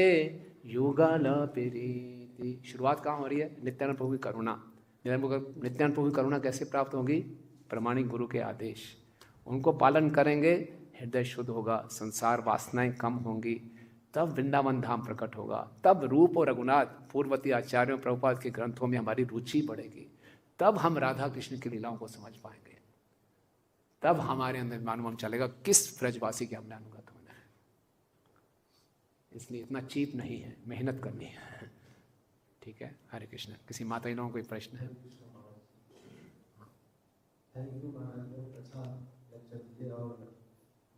युगल प्रीति। शुरुआत कहाँ हो रही है? नित्यानंद प्रभु की करुणा। नित्यानंद प्रभु की करुणा कैसे प्राप्त होगी? प्रमाणिक गुरु के आदेश, उनको पालन करेंगे, हृदय शुद्ध होगा, संसार वासनाएं कम होंगी, तब वृंदावन धाम प्रकट होगा, तब रूप और रघुनाथ पूर्ववर्ती आचार्यों प्रभुपाद के ग्रंथों में हमारी रुचि बढ़ेगी, तब हम राधा कृष्ण की लीलाओं को समझ पाएंगे, तब हमारे अंदर मालूम चलेगा किस ब्रजवासी के हमने अनुगत होना है। इसलिए इतना चीप नहीं है, मेहनत करनी है। ठीक है, हरे कृष्ण। किसी माता जी लोगों को कोई प्रश्न है? थैंक यू महाराज, बहुत अच्छा लेक्चर दिए और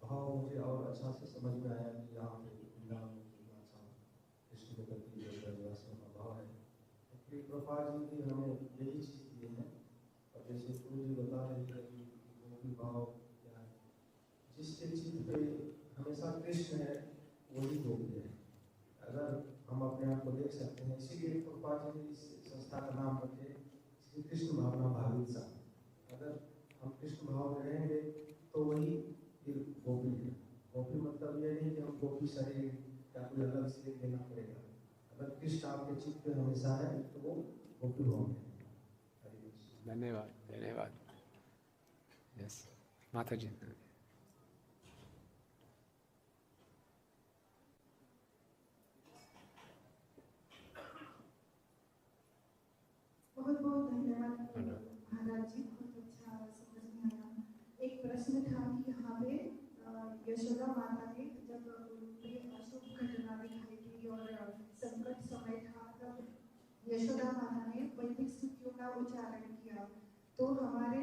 भाव मुझे और अच्छा से समझ में आया कि यहाँ पे वृंदावन की अच्छा कृष्ण के प्रति जो ब्रजवासियों का भाव है। क्योंकि प्रभुपाद जी भी हमें यही चीज़ दिए हैं, और जैसे गुरु जी बता रहे थे कि गोपी भाव क्या है, जिसके चित्त पे हमेशा कृष्ण है वही गोपी है। अगर हम अपने आप को देख सकते हैं, इसीलिए प्रभुपाद जी ने इस संस्था का नाम रखे श्री कृष्ण भावना भावित संघ। अगर हम कृष्ण भाव में रहेंगे तो वही गोपी है। गोपी मतलब ये नहीं कि हम गोपी शरीर या कोई अलग से लेना पड़ेगा। अगर कृष्ण आपके चित्त पे हमेशा है तो वो गोपी होंगे। धन्यवाद, धन्यवाद। यस माता जी। बहुत बहुत धन्यवाद महाराज जी, बहुत अच्छा समझ में आया। एक प्रश्न था कि यहाँ पे यशोदा माता ने जब उनकी अशुभ घटना दिखाई दी और संकट समय था, तब यशोदा माता ने वैदिक स्तुतियों का उच्चारण किया। तो हमारे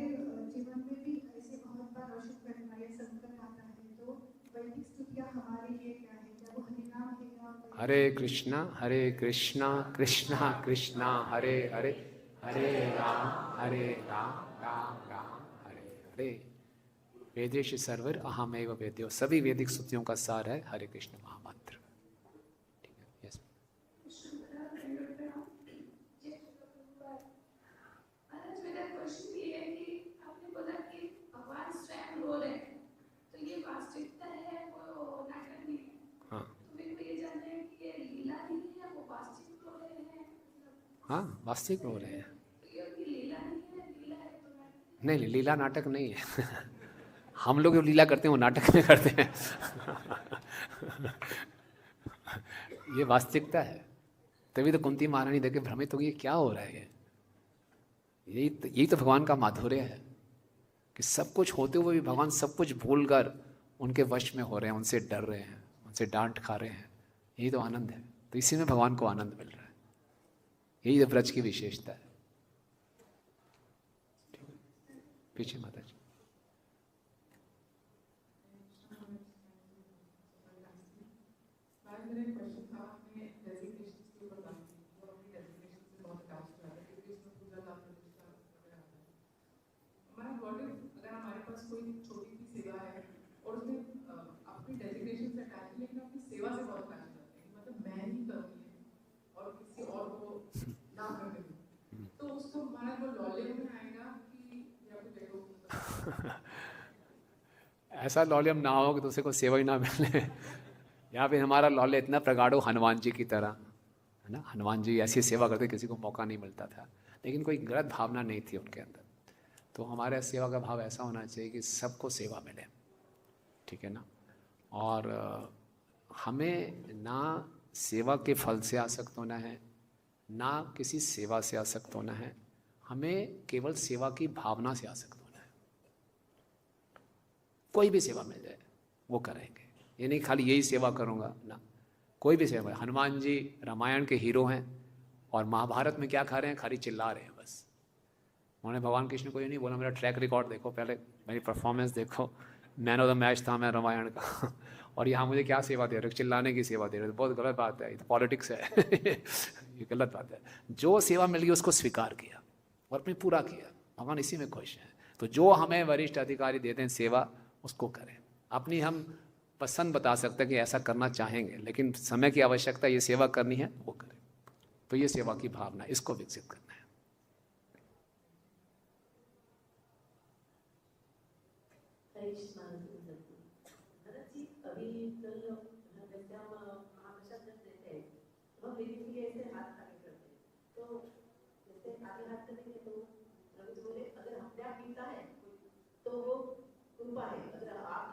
जीवन में भी ऐसे बहुत बार अशुभ घटना या संकट आता है, तो वैदिक स्तुतियाँ हमारे लिए क्या है? क्या वो हरिनाम है? हरे कृष्णा कृष्णा कृष्णा हरे हरे, हरे राम राम राम हरे हरे। वेदेश सर्वर अहमेव वेद्यो, सभी वैदिक स्तुतियों का सार है हरे कृष्ण महामंत्र। ठीक है, यस। मेरा क्वेश्चन ये है कि आपने बोला कि भगवान स्वयं रो रहे हैं, तो ये वास्तविकता है, वो नाटक नहीं है। हाँ, तो मेरे को ये जानना है कि ये लीला नहीं है, वो वास्तविक रो रहे हैं? हाँ वास्तविक रो रहे हैं। तो ये उनकी लीला नहीं है, लीला है तो नाटक? नहीं, लीला नाटक नहीं है। हम लोग जो लीला करते हैं वो नाटक में करते हैं। ये वास्तविकता है। तभी तो कुंती महारानी देख के भ्रमित होगी, क्या हो रहा है? यही तो भगवान का माधुर्य है कि सब कुछ होते हुए भी भगवान सब कुछ भूलकर उनके वश में हो रहे हैं, उनसे डर रहे हैं, उनसे डांट खा रहे हैं। यही तो आनंद है। तो इसी में भगवान को आनंद मिल रहा है। यही तो व्रज की विशेषता है। पीछे माता जी। मेरा क्वेश्चन था, आपने डेजिग्नेशन के ऊपर बात की, तो अपनी डेजिग्नेशन से बहुत अटैच हो जाता है क्योंकि इसमें पूजा का प्रतिष्ठा वगैरह आता है। हमारा व्हाट इफ अगर हमारे पास कोई छोटी सी सेवा है और उसमें अपनी डेजिग्नेशन से अटैच है, लेकिन अपनी सेवा से बहुत अटैच हो जाते हैं, मतलब मैं ही करूँगी और किसी और को ना करने दूँ, तो उसको हमारा वो लॉले में आएगा कि या फिर देखो ऐसा लौल्यम ना हो कि दूसरे को सेवा ही ना मिले। यहाँ पे हमारा लौल्य इतना प्रगाढ़ हो हनुमान जी की तरह, है ना। हनुमान जी ऐसी सेवा करते, किसी को मौका नहीं मिलता था, लेकिन कोई गलत भावना नहीं थी उनके अंदर। तो हमारे सेवा का भाव ऐसा होना चाहिए कि सबको सेवा मिले, ठीक है ना। और हमें ना सेवा के फल से आसक्त होना है, ना किसी सेवा से आसक्त होना है, हमें केवल सेवा की भावना से आसक्त होना है। कोई भी सेवा मिल जाए वो करेंगे, ये नहीं खाली यही सेवा करूँगा ना। कोई भी सेवा। हनुमान जी रामायण के हीरो हैं, और महाभारत में क्या खा रहे हैं, खाली चिल्ला रहे हैं बस। उन्होंने भगवान कृष्ण को ये नहीं बोला मेरा ट्रैक रिकॉर्ड देखो, पहले मेरी परफॉर्मेंस देखो, मैन ऑफ द मैच था मैं रामायण का और यहाँ मुझे क्या सेवा दे रहे हो, चिल्लाने की सेवा दे रहे हो। बहुत गलत बात है, ये तो पॉलिटिक्स है ये गलत बात है। जो सेवा मिल गई उसको स्वीकार किया और अपने पूरा किया, भगवान इसी में खुश हैं। तो जो हमें वरिष्ठ अधिकारी देते हैं सेवा, उसको करें। अपनी हम पसंद बता सकते हैं कि ऐसा करना चाहेंगे, लेकिन समय की आवश्यकता, ये सेवा करनी है वो करें। तो ये सेवा की भावना, इसको विकसित करना है। अभी कल जैसे हम महाप्रसाद जब देते हैं तो हम बेसिकली ऐसे हाथ आगे करते हैं, तो जैसे आगे हाथ करेंगे तो रवि बोले अगर हमने आप पीता है तो वो कृपा है, अगर आप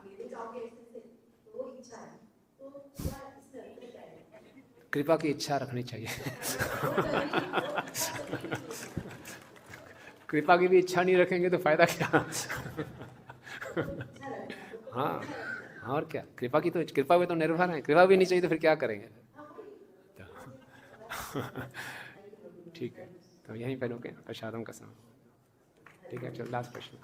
लेने जाओगे ऐसे से तो वो इच्छा है। तो क्या इसमें अंतर क्या है? कृपा की इच्छा रखनी चाहिए कृपा की भी इच्छा नहीं रखेंगे तो फायदा क्या हाँ, और क्या, कृपा की तो, कृपा पे तो निर्भर है, कृपा भी नहीं चाहिए तो फिर क्या करेंगे ठीक है, तो यहीं पर रुके, प्रसादों का समय। ठीक है, चलो लास्ट प्रश्न।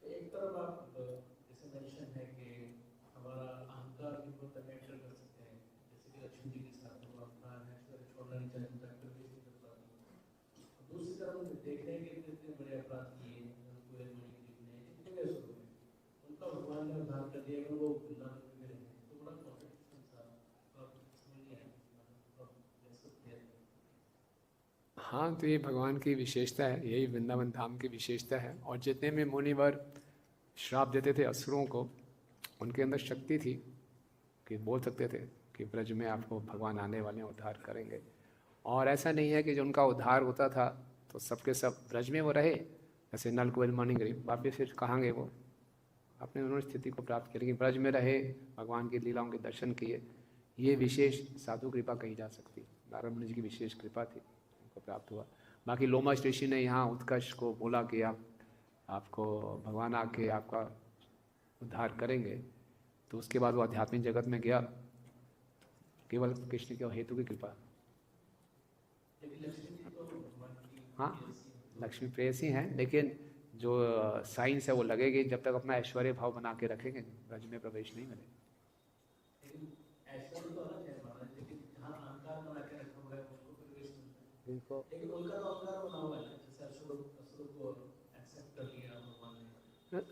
एक तरफ आप जैसे मेंशन है कि हमारा अहंकार भी बहुत कनेक्ट कर सकते हैं, जैसे कि लक्ष्मी जी के साथ हम अपना नेचुरल छोड़ना नहीं चाहते, दूसरी तरफ हम देख रहे हैं कि इतने बड़े अपराध किए पूरे उनका भगवान ने उद्धार कर दिया, अगर वो गुनाह में रहे तो बड़ा कॉन्फिडेंस था। हाँ, तो ये भगवान की विशेषता है, यही वृंदावन धाम की विशेषता है। और जितने भी मुनिवर श्राप देते थे असुरों को, उनके अंदर शक्ति थी कि बोल सकते थे कि ब्रज में आपको भगवान आने वाले हैं, उद्धार करेंगे। और ऐसा नहीं है कि जो उनका उद्धार होता था तो सबके सब ब्रज में वो रहे, जैसे नल कुबेर मणिग्रीव वापिस फिर कहाँ गए, वो अपने उन्होंने स्थिति को प्राप्त किया, लेकिन ब्रज में रहे, भगवान की लीलाओं के दर्शन किए। ये विशेष साधु कृपा कही जा सकती, नारद मुनि जी की विशेष कृपा थी, उनको प्राप्त हुआ। बाकी लोमश ऋषि ने यहाँ उत्कर्ष को बोला कि आपको भगवान आके आपका उद्धार करेंगे, तो उसके बाद वो आध्यात्मिक जगत में गया, केवल कृष्ण के हेतु की कृपा। हाँ, लक्ष्मी प्रेयसी हैं, लेकिन जो साइंस है वो लगेगी जब तक अपना ऐश्वर्य भाव बना के रखेंगे, ब्रज में प्रवेश नहीं मिलेगा।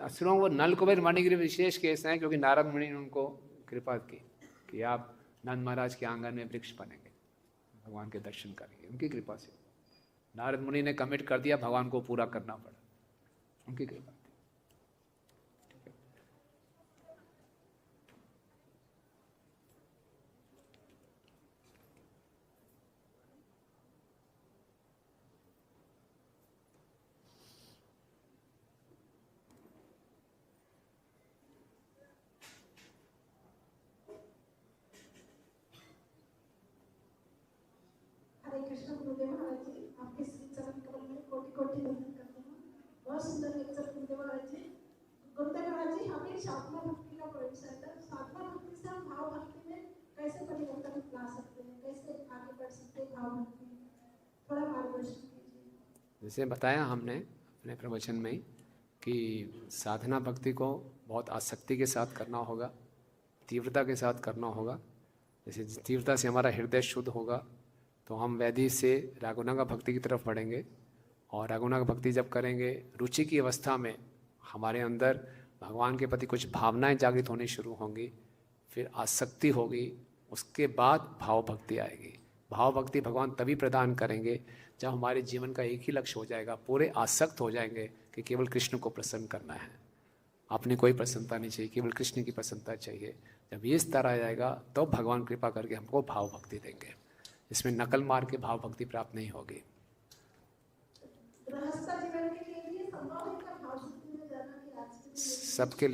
असुरों को नल कुबेर मणिग्रीव विशेष केस है, क्योंकि नारद मुनि ने उनको कृपा की कि आप नंद महाराज के आंगन में वृक्ष बनेंगे, भगवान के दर्शन करेंगे। उनकी कृपा से नारद मुनि ने कमिट कर दिया, भगवान को पूरा करना पड़ा, उनकी कृपा। हरे कृष्ण गुरुदेव महाराज जी, आपके चरण कमल में कोटि कोटि वंदन करते हैं। बहुत सुंदर लेक्चर गुरुदेव महाराज जी। गुरुदेव महाराज जी, हमें साधना भक्ति का प्रवेश है, साधना भक्ति से हम भाव भक्ति में कैसे परिवर्तन ला सकते हैं, कैसे आगे बढ़ सकते हैं भाव भक्ति में, थोड़ा मार्गदर्शन कीजिए। जैसे बताया हमने अपने प्रवचन में कि साधना भक्ति को बहुत आसक्ति के साथ करना होगा, तीव्रता के साथ करना होगा। जैसे तीव्रता से हमारा हृदय शुद्ध होगा तो हम वैधि से रागुनाग भक्ति की तरफ बढ़ेंगे, और रागुनाग भक्ति जब करेंगे, रुचि की अवस्था में हमारे अंदर भगवान के प्रति कुछ भावनाएं जागृत होनी शुरू होंगी, फिर आसक्ति होगी, उसके बाद भाव भक्ति आएगी। भाव भक्ति भगवान तभी प्रदान करेंगे जब हमारे जीवन का एक ही लक्ष्य हो जाएगा, पूरे आसक्त हो जाएंगे कि केवल कृष्ण को प्रसन्न करना है, अपनी कोई प्रसन्नता नहीं चाहिए, केवल कृष्ण की प्रसन्नता चाहिए। जब ये स्तर आ जाएगा तो भगवान कृपा करके हमको भाव भक्ति देंगे। इसमें नकल मार के भाव भक्ति प्राप्त नहीं होगी। सबके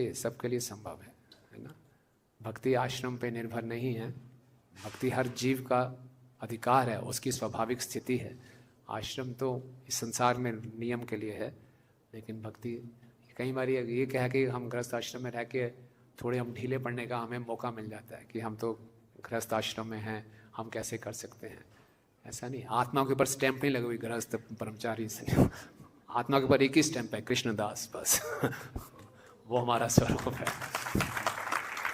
लिए संभव है ना। भक्ति आश्रम पे निर्भर नहीं है, भक्ति हर जीव का अधिकार है, उसकी स्वाभाविक स्थिति है। आश्रम तो इस संसार में नियम के लिए है, लेकिन भक्ति कई बार ये कह कि हम गृहस्थ आश्रम में रह के थोड़े हम ढीले पड़ने का हमें मौका मिल जाता है कि हम तो गृहस्थ आश्रम में हैं, हम कैसे कर सकते हैं। ऐसा नहीं, आत्मा के ऊपर स्टैंप नहीं लगी हुई गृहस्थ ब्रह्मचारी से। आत्मा के ऊपर एक ही स्टैंप है, कृष्णदास, बस वो हमारा स्वरूप है।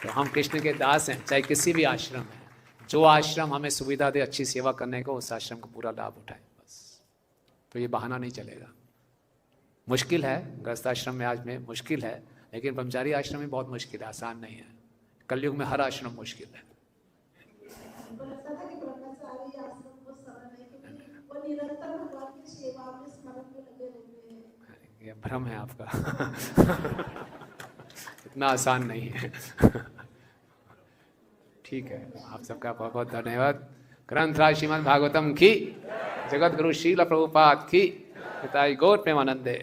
तो हम कृष्ण के दास हैं, चाहे किसी भी आश्रम में। जो आश्रम हमें सुविधा दे अच्छी सेवा करने को, उस आश्रम को पूरा लाभ उठाएं बस। तो ये बहाना नहीं चलेगा। मुश्किल है, गृहस्थ आश्रम में आज में मुश्किल है, लेकिन ब्रह्मचारी आश्रम में बहुत मुश्किल है, आसान नहीं है। कलयुग में हर आश्रम मुश्किल है। ये भ्रम है आपका। इतना आसान नहीं है। ठीक है, आप सबका बहुत बहुत धन्यवाद। ग्रंथराज श्रीमद् भागवतम की, जगत गुरु श्रील प्रभुपाद की, पिताई गौर प्रेमानंदे।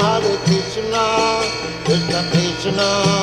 Hare Krishna, Krishna Krishna